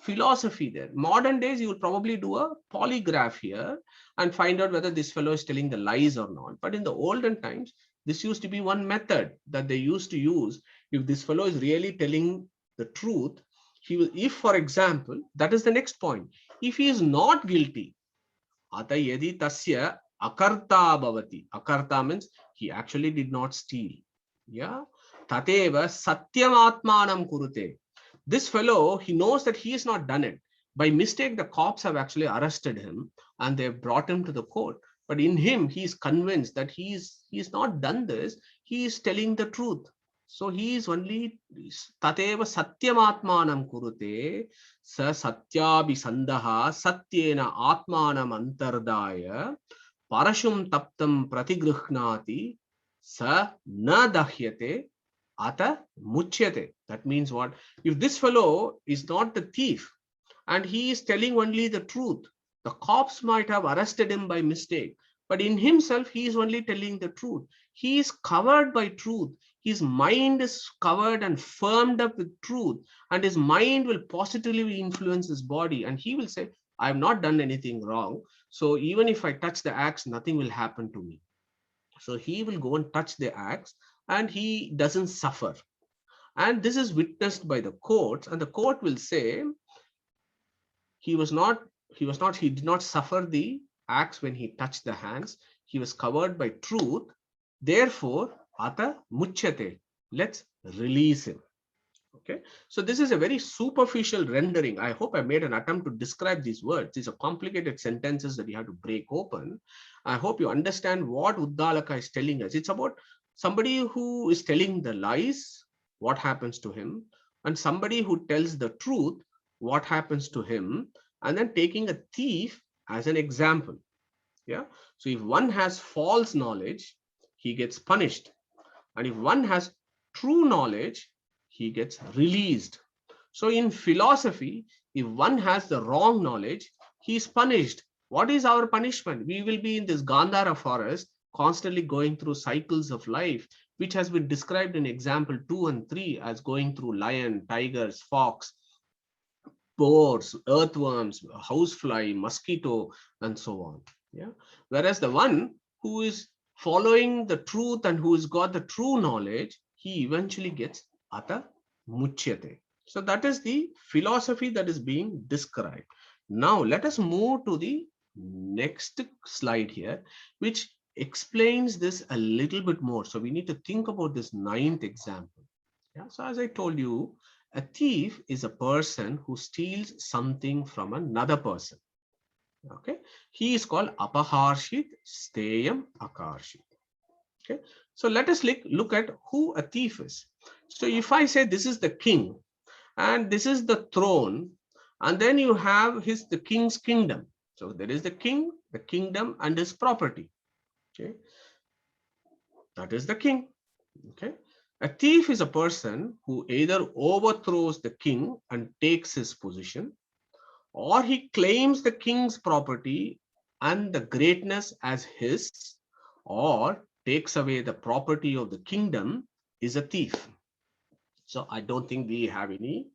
philosophy there. Modern days, you would probably do a polygraph here and find out whether this fellow is telling the lies or not. But in the olden times, this used to be one method that they used to use. If this fellow is really telling the truth, he will, if, for example, that is the next point, if he is not guilty, ata yadi tasya akarta bhavati. Akarta means he actually did not steal. Yeah. Tateva satyam atmanam kurute. This fellow, he knows that he has not done it. By mistake, the cops have actually arrested him and they've brought him to the court. But in him, he is convinced that he's not done this. He is telling the truth. So he is only tateva satyam atmanam kurute sa satyabhi sandaha satyena atmanam antardaya parashum taptam pratigruhnati sa na dahyate ata muchyate. That means what? If this fellow is not the thief and he is telling only the truth, the cops might have arrested him by mistake, but in himself, he is only telling the truth. He is covered by truth. His mind is covered and firmed up with truth, and his mind will positively influence his body. And he will say, I have not done anything wrong. So even if I touch the axe, nothing will happen to me. So he will go and touch the axe and he doesn't suffer. And this is witnessed by the courts, and the court will say he did not suffer the axe when he touched the hands. He was covered by truth. Therefore, ata muchyate. Let's release him. Okay, so this is a very superficial rendering. I hope I made an attempt to describe these words. These are complicated sentences that you have to break open. I hope you understand what Uddalaka is telling us. It's about somebody who is telling the lies, what happens to him, and somebody who tells the truth, what happens to him, and then taking a thief as an example. Yeah. So if one has false knowledge, he gets punished. And if one has true knowledge, he gets released. So in philosophy, if one has the wrong knowledge, he is punished. What is our punishment? We will be in this Gandhara forest, constantly going through cycles of life, which has been described in example 2 and 3 as going through lion, tigers, fox, boars, earthworms, housefly, mosquito, and so on. Yeah. Whereas the one who is following the truth and who has got the true knowledge, he eventually gets ata muchyate. So that is the philosophy that is being described. Now let us move to the next slide here, which explains this a little bit more. So we need to think about this 9th example. Yeah. So as I told you, a thief is a person who steals something from another person. Okay. He is called apaharshit, steyam, akarshit. Okay. So let us look at who a thief is. So if I say this is the king and this is the throne, and then you have the king's kingdom. So there is the king, the kingdom, and his property. Okay. That is the king. Okay. A thief is a person who either overthrows the king and takes his position, or he claims the king's property and the greatness as his, or takes away the property of the kingdom, is a thief. So I don't think we have any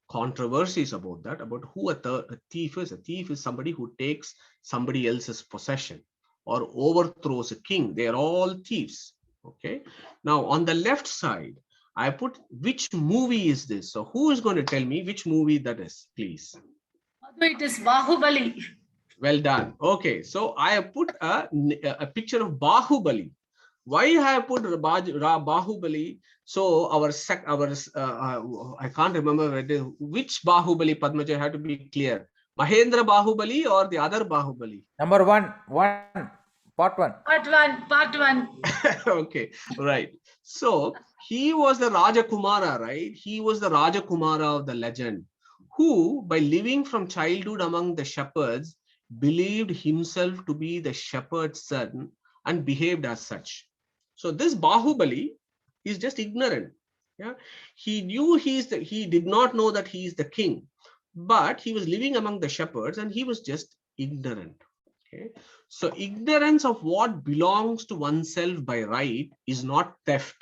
controversies about that, about who a thief is. A thief is somebody who takes somebody else's possession or overthrows a king. They are all thieves. Okay. Now on the left side, I put which movie is this. So who is going to tell me which movie that is, please? Madhu, it is Bahubali. Well done. Okay. So I have put a picture of Bahubali. Why I have put Bahubali? So I can't remember which Bahubali, Padmaja, have to be clear. Mahendra Bahubali or the other Bahubali? Number one, part one. Part one. Okay, right. So he was the Rajakumara, right? He was the Rajakumara of the legend, who by living from childhood among the shepherds believed himself to be the shepherd's son and behaved as such. So this Bahubali is just ignorant. Yeah, he did not know that he is the king, but he was living among the shepherds and he was just ignorant. Okay, so ignorance of what belongs to oneself by right is not theft,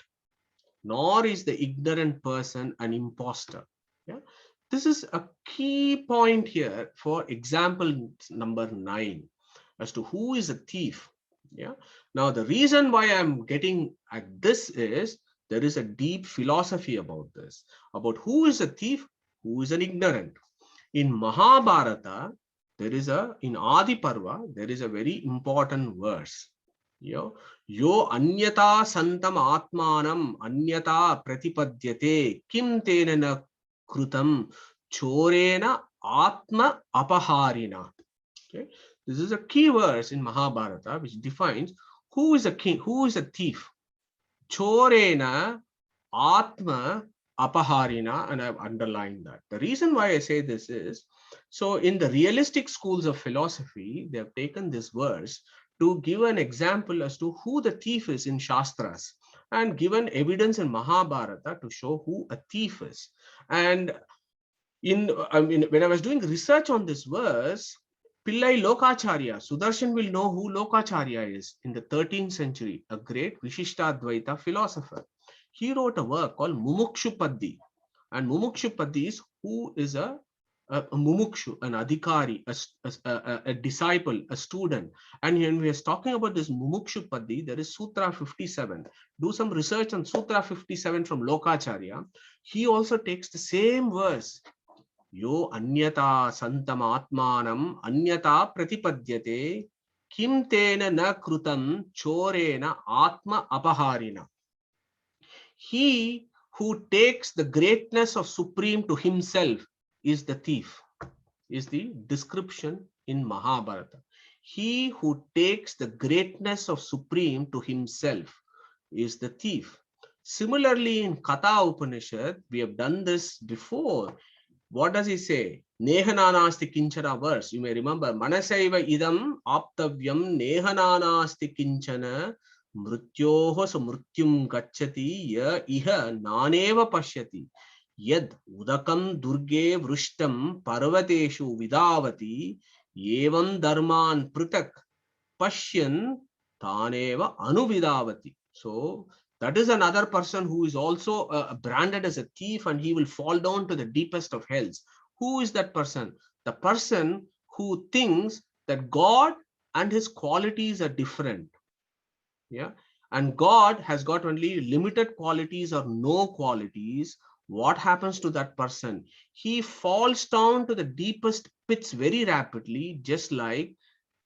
nor is the ignorant person an imposter. Yeah, this is a key point here for example number 9 as to who is a thief. Yeah. Now the reason why I'm getting at this is there is a deep philosophy about this, about who is a thief, who is an ignorant. In Mahabharata, in Adi Parva, there is a very important verse. Yo anyata santam atmanam anyata pratipadyate kim tena na krutam chorena atma apaharina. Okay. This is a key verse in Mahabharata which defines who is a king, who is a thief. Chorena atma apaharina, and I've underlined that. The reason why I say this is, so in the realistic schools of philosophy, they have taken this verse to give an example as to who the thief is in Shastras and given evidence in Mahabharata to show who a thief is. And when I was doing research on this verse, Pillai Lokacharya, Sudarshan will know who Lokacharya is in the 13th century, a great Vishishtadvaita philosopher. He wrote a work called Mumukshupaddi. And Mumukshupaddi is who is a mumukshu, an adhikari, a disciple, a student. And when we are talking about this Mumukshupaddi, there is Sutra 57. Do some research on Sutra 57 from Lokacharya. He also takes the same verse. Yo anyata santam atmanam anyata pratipadyate kim tena na krutam chorena atma apaharina. He who takes the greatness of Supreme to himself is the thief, is the description in Mahabharata. He who takes the greatness of Supreme to himself is the thief. Similarly, in Katha Upanishad, we have done this before. What does he say? Nehananasti kinchana verse. You may remember, Manasaiva idam aptavyam nehananasti kinchana mrutyoho samrutyum gacchati ya iha naneva pashyati yad udakam durge vrishtam parvateshu vidavati evam dharman pritak pashyan taneva anuvidavati. So that is another person who is also branded as a thief, and he will fall down to the deepest of hells. Who is that person? The person who thinks that God and his qualities are different. Yeah. And God has got only limited qualities or no qualities. What happens to that person? He falls down to the deepest pits very rapidly, just like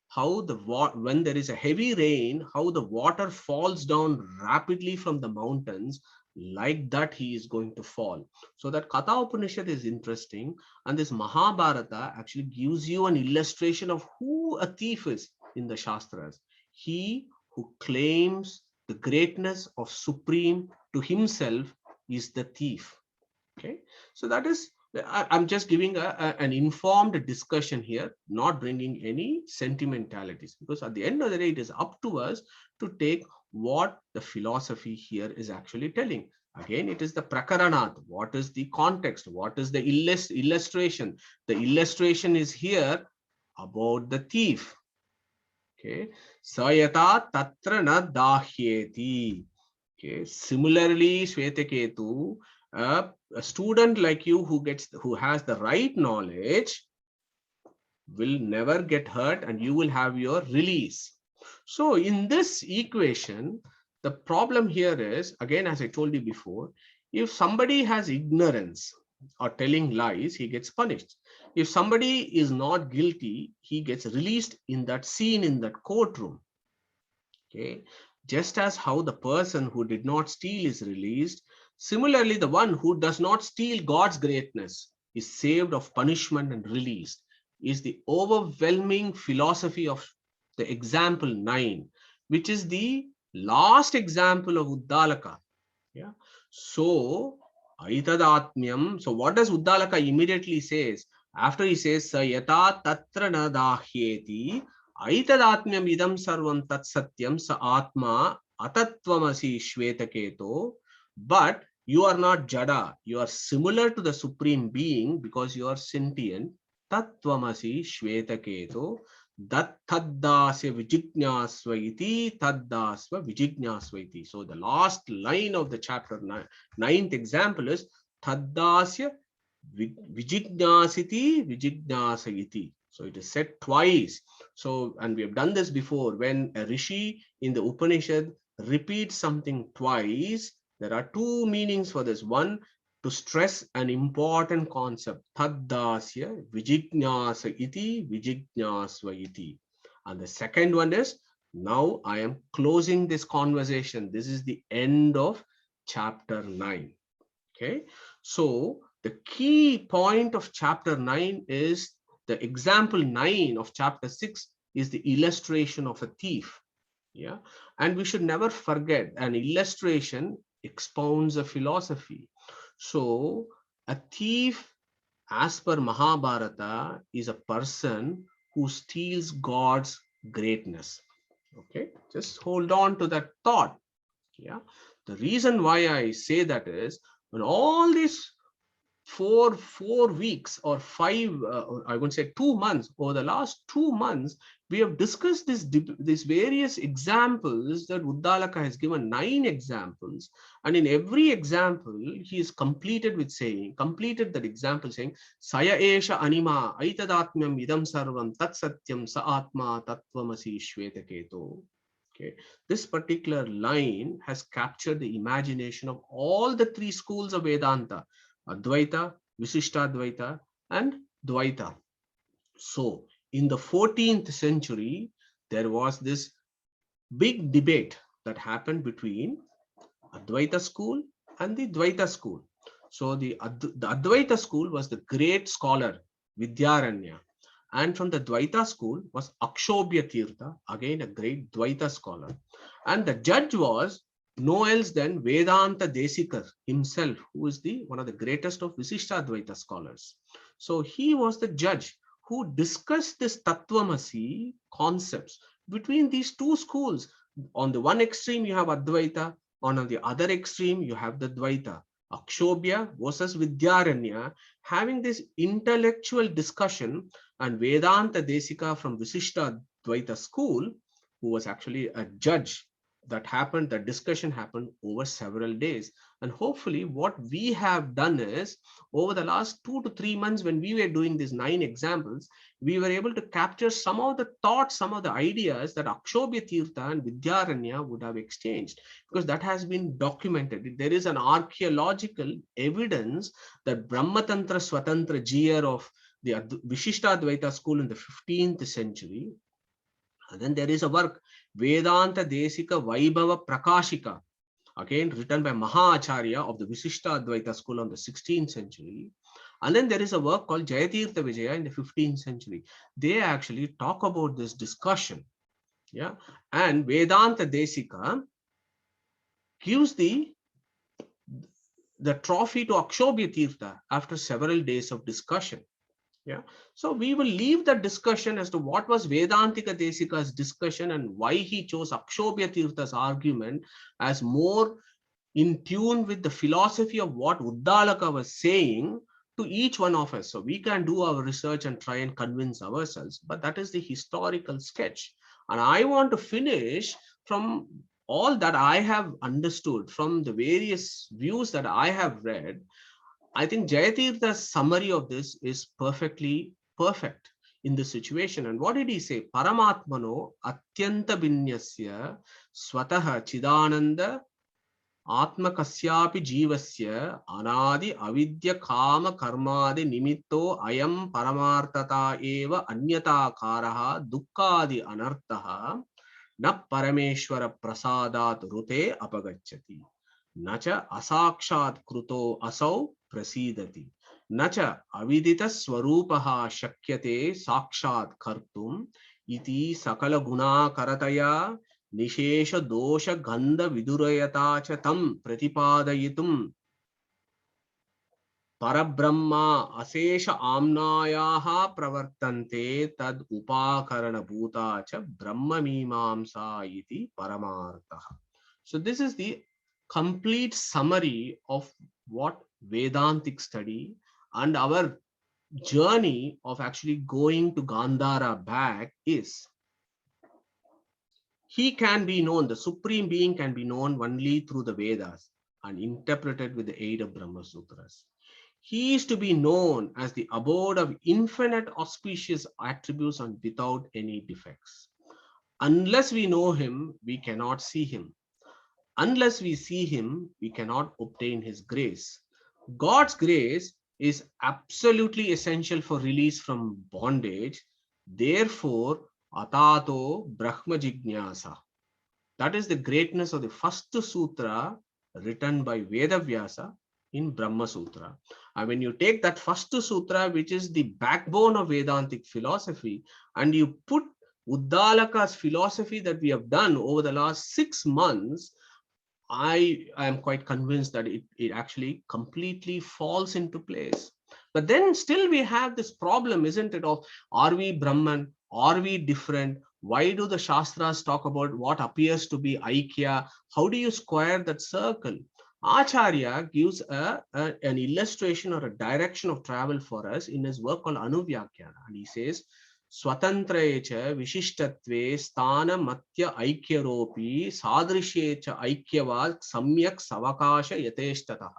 how when there is a heavy rain, how the water falls down rapidly from the mountains, like that he is going to fall. So that Katha Upanishad is interesting, and this Mahabharata actually gives you an illustration of who a thief is in the Shastras. He who claims the greatness of Supreme to himself is the thief. Okay, so that is, I'm just giving an informed discussion here, not bringing any sentimentalities, because at the end of the day, it is up to us to take what the philosophy here is actually telling. Again, it is the prakaranat. What is the context? What is the illustration? The illustration is here about the thief. Okay, sayata tatra na dahyeti. Okay, similarly, Shvetaketu, a student like you who has the right knowledge will never get hurt, and you will have your release. So in this equation, the problem here is, again, as I told you before, if somebody has ignorance or telling lies, he gets punished. If somebody is not guilty, he gets released in that scene, in that courtroom. Okay, just as how the person who did not steal is released, similarly the one who does not steal God's greatness is saved of punishment and released, is the overwhelming philosophy of the example 9, which is the last example of Uddalaka. Yeah, so aitadatmyam. So what does Uddalaka immediately says? After he says sayata tatra na dahyeti aitadatmyam idam sarvam tat satyam sa atma atatvamasi Shvetaketu. But you are not jada, you are similar to the supreme being because you are sentient. Tatvamasi Shvetaketu. Taddasya vijijñāsvaiti, taddasva vijijñāsvaiti. So the last line of the chapter 9th example is taddasya vijijñāsiti vijijñāsayiti. So it is said twice. So, and we have done this before, when a rishi in the Upanishad repeats something twice, there are two meanings for this. One, to stress an important concept, taddasya vijijñāsa iti vijijñāsva iti. And the second one is, now I am closing this conversation. This is the end of chapter 9. Okay, so the key point of chapter 9 is the example 9 of chapter 6 is the illustration of a thief. Yeah, and we should never forget, an illustration expounds a philosophy. So a thief, as per Mahabharata, is a person who steals God's greatness. Okay, just hold on to that thought. Yeah, the reason why I say that is, when all these four weeks or I would say 2 months, over the last 2 months, we have discussed these various examples that Uddalaka has given 9 examples, and in every example he is completed that example saying saya esha anima aitadatmyam idam sarvam tat satyam sa atma tatvamasi Shvetaketu. Okay, this particular line has captured the imagination of all the 3 schools of Vedanta: Advaita, Visishtadvaita, and Dvaita. So in the 14th century, there was this big debate that happened between Advaita school and the Dvaita school. So the Advaita school was the great scholar Vidyaranya, and from the Dvaita school was Akshobhya Tirtha, again a great Dvaita scholar, and the judge was no else than Vedanta Desikar himself, who is one of the greatest of Visishtadvaita scholars. So he was the judge who discussed this Tattvamasi concepts between these two schools. On the one extreme, you have Advaita. On the other extreme, you have the Dvaita. Akshobhya versus Vidyaranya, having this intellectual discussion, and Vedanta Desika from Visishtadvaita school, who was actually a judge, that discussion happened over several days. And hopefully what we have done is, over the last 2 to 3 months, when we were doing these 9 examples, we were able to capture some of the thoughts, some of the ideas that Akshobhya Tirtha and Vidyaranya would have exchanged, because that has been documented. There is an archaeological evidence that Brahmatantra Swatantra Jiyar of the Vishishtadvaita school in the 15th century. And then there is a work, Vedanta Desika Vaibhava Prakashika, again written by Mahacharya of the Visishtadvaita school of the 16th century. And then there is a work called Jayatirtha Vijaya in the 15th century. They actually talk about this discussion. Yeah. And Vedanta Desika gives the trophy to Akshobhya Tirtha after several days of discussion. Yeah. So we will leave that discussion as to what was Vedantika Desika's discussion and why he chose Akshobhya Tirtha's argument as more in tune with the philosophy of what Uddalaka was saying to each one of us. So we can do our research and try and convince ourselves, but that is the historical sketch. And I want to finish from all that I have understood from the various views that I have read. I think Jayatirtha's summary of this is perfectly perfect in this situation. And what did he say? Paramatmano atyanta binyasya swataha chidananda Atmakasyapi jivasya anadi avidya kama karmadi nimitto ayam paramartata eva anyata karaha dukkadi anartaha na parameshwara prasadat rute apagacchati nacha asakshat kruto asau prasidati nacha avidita swarupaha shakyate sakshat kartum iti sakala guna karataya Nishesha dosha gandha vidurayata cha tam pratipadayitum parabrahma asesha amnayaha pravartante tad upakarana bhuta cha brahma mimamsa iti paramartaha. So this is the complete summary of what Vedantic study and our journey of actually going to Gandhara back is. He can be known, the Supreme Being can be known only through the Vedas and interpreted with the aid of Brahma Sutras. He is to be known as the abode of infinite auspicious attributes and without any defects. Unless we know him, we cannot see him. Unless we see him, we cannot obtain his grace. God's grace is absolutely essential for release from bondage. Therefore, Atato Brahma Jignyasa. That is the greatness of the first sutra written by Vedavyasa in Brahma Sutra. And when you take that first sutra, which is the backbone of Vedantic philosophy, and you put Uddalaka's philosophy that we have done over the last 6 months, I am quite convinced that it actually completely falls into place. But then still we have this problem, isn't it, of are we Brahman? Are we different? Why do the Shastras talk about what appears to be Aikya? How do you square that circle? Acharya gives an illustration or a direction of travel for us in his work called Anuvyakyana. And he says, Swatantraecha Vishishtatve Sthana Matya Aikyaropi Sadrishecha Aikyavad Samyak Savakasha Yateshtataha.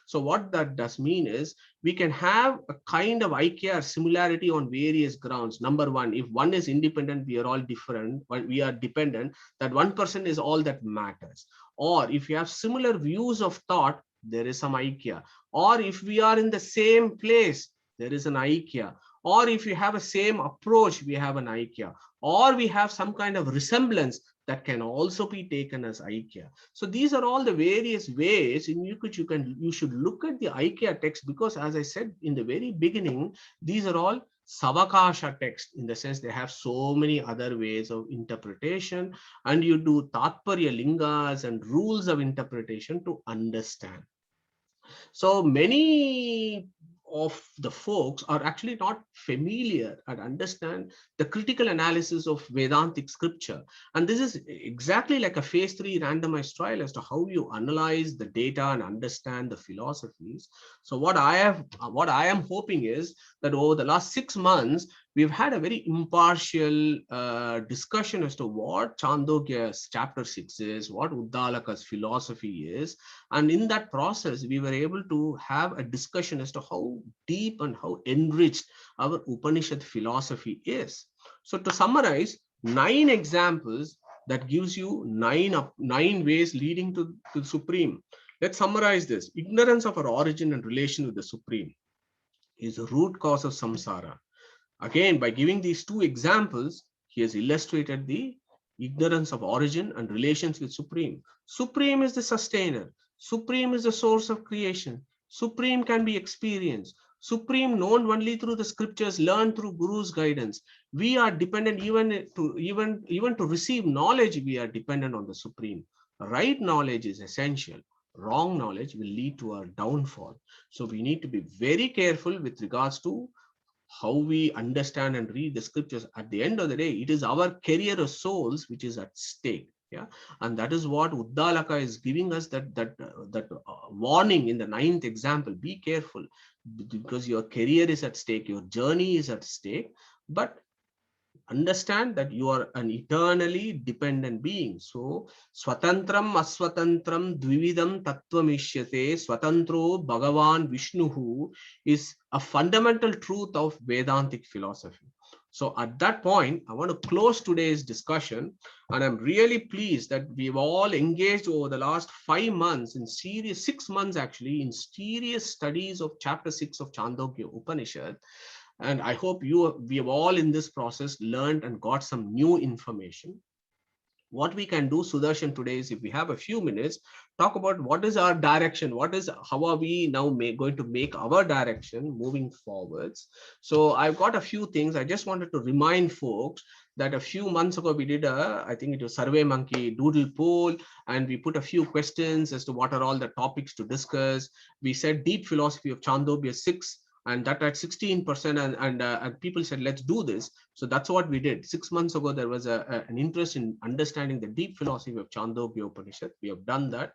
So what that does mean is we can have a kind of Aikya or similarity on various grounds. Number one, if one is independent, we are all different, but we are dependent, that one person is all that matters. Or if you have similar views of thought, there is some Aikya. Or if we are in the same place, there is an Aikya. Or if you have a same approach, we have an Aikya. Or we have some kind of resemblance that can also be taken as Aikya. So these are all the various ways in which you should look at the Aikya text, because as I said in the very beginning, these are all Savakasha text, in the sense they have so many other ways of interpretation, and you do Tatparya lingas and rules of interpretation to understand. So many of the folks are actually not familiar and understand the critical analysis of Vedantic scripture. And this is exactly like a phase 3 randomized trial as to how you analyze the data and understand the philosophies. So what I am hoping is that over the last 6 months, we've had a very impartial discussion as to what Chandogya's chapter 6 is, what Uddalaka's philosophy is. And in that process, we were able to have a discussion as to how deep and how enriched our Upanishad philosophy is. So to summarize, 9 examples that gives you 9 ways leading to the Supreme. Let's summarize this. Ignorance of our origin and relation with the Supreme is the root cause of samsara. Again, by giving these 2 examples, he has illustrated the ignorance of origin and relations with Supreme. Supreme is the sustainer. Supreme is the source of creation. Supreme can be experienced. Supreme known only through the scriptures, learned through Guru's guidance. We are dependent even to receive knowledge. We are dependent on the Supreme. Right knowledge is essential. Wrong knowledge will lead to our downfall. So we need to be very careful with regards to how we understand and read the scriptures. At the end of the day, it is our career of souls which is at stake. Yeah, and that is what Uddalaka is giving us, that warning in the 9th example. Be careful, because your career is at stake, your journey is at stake. But understand that you are an eternally dependent being. So, Swatantram Aswatantram Dvividam Tattvamishyate Swatantro Bhagavan Vishnuhu is a fundamental truth of Vedantic philosophy. So at that point, I want to close today's discussion, and I'm really pleased that we've all engaged over the last 5 months in serious, 6 months actually, in serious studies of chapter 6 of Chandogya Upanishad. And I hope we have all in this process learned and got some new information. What we can do, Sudarshan, today is, if we have a few minutes, talk about what is our direction, how are we now going to make our direction moving forwards. So I've got a few things. I just wanted to remind folks that a few months ago we did I think it was Survey Monkey doodle poll, and we put a few questions as to what are all the topics to discuss. We said deep philosophy of Chandogya 6, and that at 16%, and people said, let's do this. So that's what we did. 6 months ago, there was an interest in understanding the deep philosophy of Chandogya Upanishad. We have done that.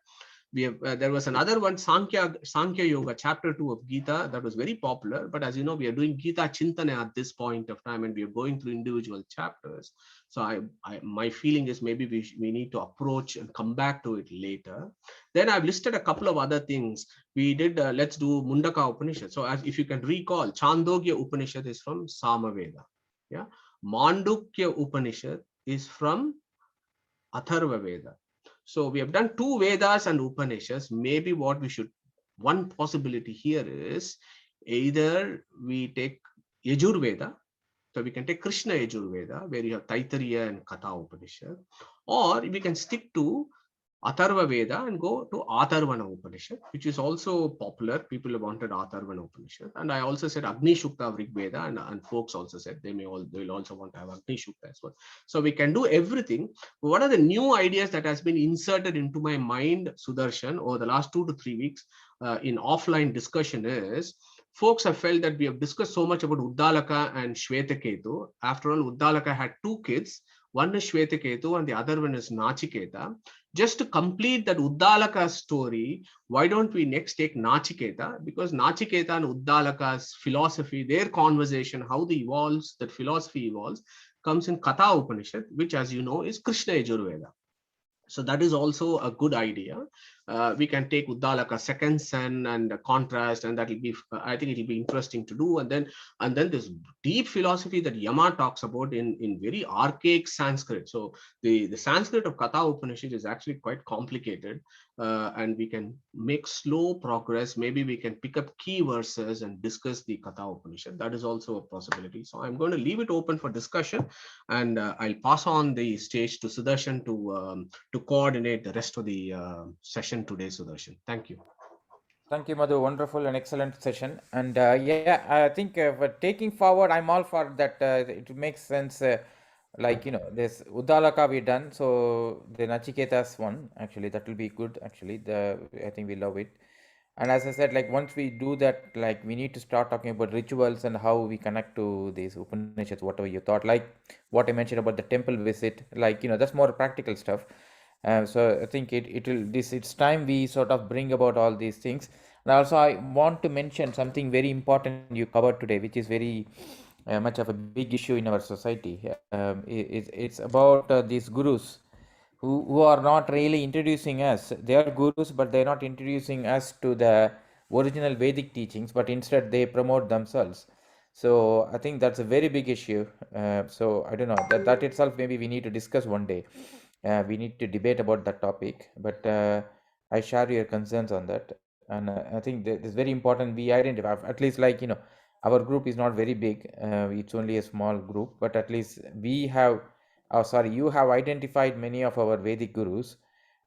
We have there was another one, Sankhya Yoga, chapter 2 of Gita, that was very popular. But as you know, we are doing Gita Chintana at this point of time, and we are going through individual chapters. So my feeling is maybe we need to approach and come back to it later. Then I've listed a couple of other things. We did let's do Mundaka Upanishad. So if you can recall, Chandogya Upanishad is from Samaveda. Yeah, Mandukya Upanishad is from Atharva Veda. So we have done 2 Vedas and Upanishads. Maybe one possibility here is either we take Yajurveda. So we can take Krishna Yajurveda, where you have Taittiriya and Katha Upanishad, or we can stick to Atharva Veda and go to Atharvana Upanishad, which is also popular. People have wanted Atharvana Upanishad. And I also said Agni Shukta of Rig Veda, and folks also said they will also want to have Agni Shukta as well. So we can do everything. What are the new ideas that has been inserted into my mind, Sudarshan, over the last 2 to 3 weeks in offline discussion is, folks have felt that we have discussed so much about Uddalaka and Shvetaketu. After all, Uddalaka had 2 kids. One is Shvetaketu and the other one is Nachiketa. Just to complete that Uddalaka story, why don't we next take Nachiketa? Because Nachiketa and Uddalaka's philosophy, their conversation, how that philosophy evolves, comes in Katha Upanishad, which, as you know, is Krishna Yajurveda. So that is also a good idea. We can take Uddalaka's second son and contrast, and that will be, I think it will be interesting to do. And then this deep philosophy that Yama talks about in very archaic Sanskrit. So the Sanskrit of Katha Upanishad is actually quite complicated, and we can make slow progress. Maybe we can pick up key verses and discuss the Katha Upanishad. That is also a possibility. So I'm going to leave it open for discussion, and I'll pass on the stage to Sudarshan to coordinate the rest of the session today, Sudarshan. Thank you. Thank you, Madhu. Wonderful and excellent session. And yeah, I think for taking forward, I'm all for that. It makes sense. Like, this Uddalaka we done. So the Nachiketas one, actually, that will be good. Actually, I think we love it. And as I said, like once we do that, like we need to start talking about rituals and how we connect to these Upanishads, whatever you thought, like what I mentioned about the temple visit, like, that's more practical stuff. So I think it's time we sort of bring about all these things. And also I want to mention something very important you covered today, which is very much of a big issue in our society. It's about these gurus who are not really introducing us. They are gurus, but they're not introducing us to the original Vedic teachings, but instead they promote themselves. So I think that's a very big issue. So I don't know, that itself maybe we need to discuss one day. We need to debate about that topic, but I share your concerns on that. And I think that it's very important we identify, at least, like, our group is not very big. It's only a small group, but at least we have, you have identified many of our Vedic gurus,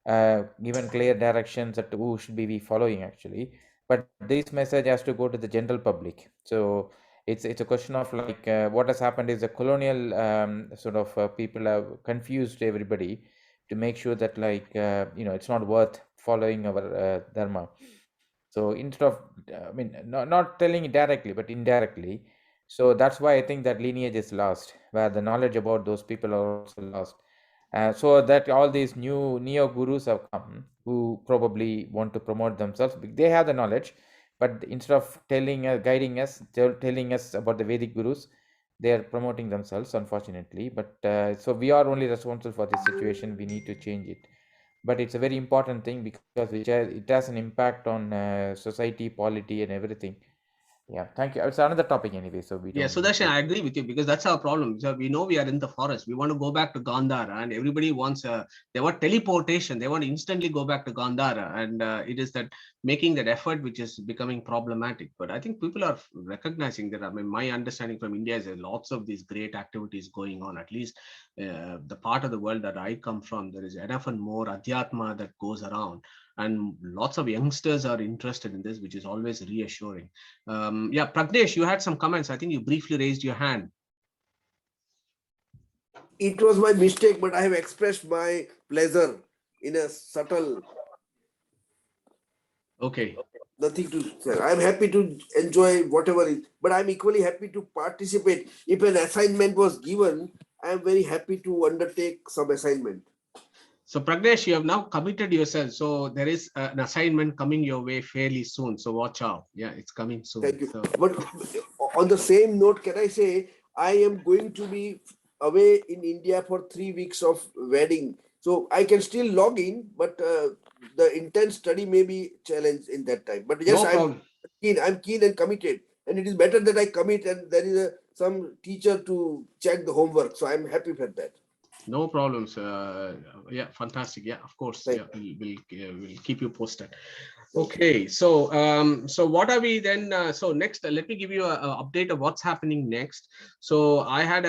given clear directions that who should be following actually. But this message has to go to the general public. So it's a question of, like, what has happened is the colonial sort of people have confused everybody to make sure that, like, it's not worth following our dharma. So instead of, I mean, not telling it directly, but indirectly. So that's why I think that lineage is lost, where the knowledge about those people are also lost. So that all these new neo gurus have come who probably want to promote themselves. They have the knowledge, but instead of guiding us, telling us about the Vedic gurus, they are promoting themselves, unfortunately. But so we are only responsible for this situation. We need to change it. But it's a very important thing because it has an impact on society, polity, and everything. Yeah, thank you. It's another topic anyway, so we Yeah, don't need Sudarshan, to. I agree with you because that's our problem. So we know we are in the forest. We want to go back to Gandhara, and everybody wants they want teleportation. They want to instantly go back to Gandhara, and it is that making that effort which is becoming problematic. But I think people are recognizing that. I mean, my understanding from India is there's lots of these great activities going on. At least the part of the world that I come from, there is enough and more adhyatma that goes around, and lots of youngsters are interested in this, which is always reassuring. Yeah, Pragnesh, you had some comments. I think you briefly raised your hand. It was my mistake, but I have expressed my pleasure in a subtle, Okay. nothing to say. I'm happy to enjoy whatever is, but I'm equally happy to participate. If an assignment was given, I'm very happy to undertake some assignment. So Pragnesh, you have now committed yourself. So there is an assignment coming your way fairly soon. So watch out. Yeah, it's coming soon. Thank you. So, But on the same note, can I say I am going to be away in India for 3 weeks of wedding, so I can still log in, but the intense study may be challenged in that time. But yes, no problem. I'm keen and committed, and it is better that I commit and there is some teacher to check the homework. So I'm happy for that. No problems. Yeah, fantastic. Yeah, of course. Thank Yeah, we'll keep you posted. Okay, so what are we then? So next, let me give you a update of what's happening next. So I had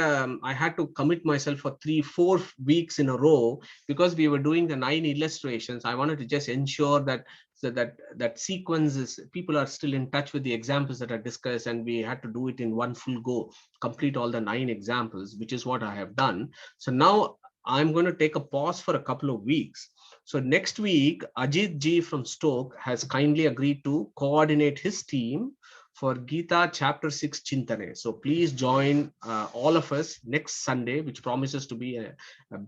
to commit myself for 3-4 weeks in a row because we were doing the 9 illustrations. I wanted to just ensure that that sequences, people are still in touch with the examples that are discussed, and we had to do it in one full go, complete all the 9 examples, which is what I have done. So now I'm going to take a pause for a couple of weeks. So next week, Ajit Ji from Stoke has kindly agreed to coordinate his team for Gita chapter 6 Chintane. So please join all of us next Sunday, which promises to be a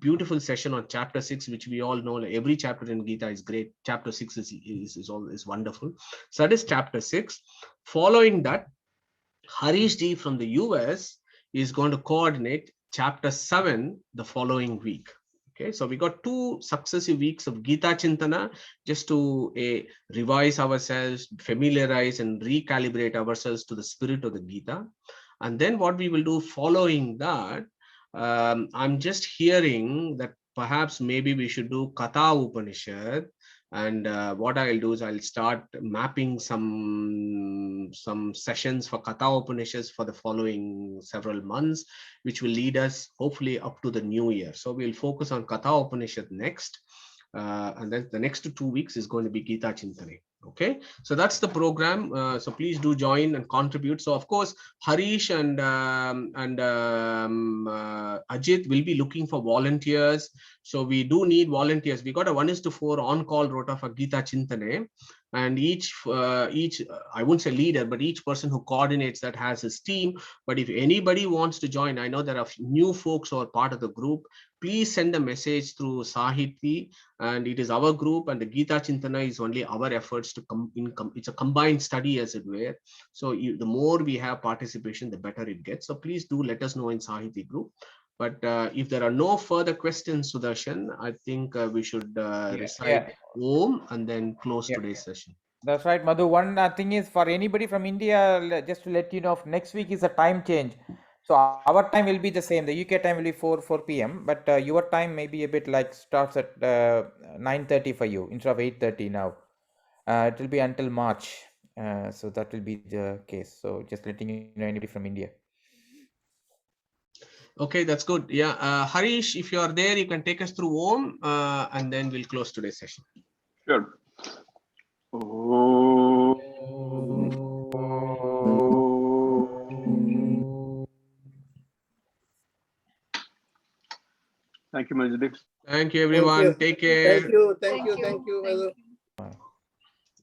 beautiful session on chapter 6, which we all know every chapter in Gita is great. Chapter 6 is wonderful. So that is chapter 6. Following that, Harish Ji from the US is going to coordinate chapter 7 the following week. Okay, so we got 2 successive weeks of Gita Chintana just to revise ourselves, familiarize and recalibrate ourselves to the spirit of the Gita. And then what we will do following that, I'm just hearing that perhaps maybe we should do Katha Upanishad. And what I'll do is I'll start mapping some sessions for Katha Upanishads for the following several months, which will lead us hopefully up to the new year. So we'll focus on Katha Upanishad next. And then the next 2 weeks is going to be Gita Chintane. Okay, so that's the program. So please do join and contribute. So of course, Harish and Ajit will be looking for volunteers. So we do need volunteers. We got a 1:4 on-call rota for Gita Chintane, and each I wouldn't say leader, but each person who coordinates that has his team. But if anybody wants to join, I know there are new folks who are part of the group. Please send a message through Sahiti, and it is our group, and the Gita Chintana is only our efforts to come in. It's a combined study, as it were. So the more we have participation, the better it gets. So please do let us know in Sahiti group. But if there are no further questions, Sudarshan, I think we should recite Om and then close today's session. That's right, Madhu. One thing is, for anybody from India, just to let you know, next week is a time change. So our time will be the same. The UK time will be 4 p.m. But your time may be a bit like starts at 9:30 for you instead of 8:30 now. It will be until March. So that will be the case. So just letting you know, anybody from India. Okay, that's good. Yeah, Harish, if you are there, you can take us through Om, and then we'll close today's session. Sure. Thank you, Majid. Thank you, everyone. Take care. Thank you.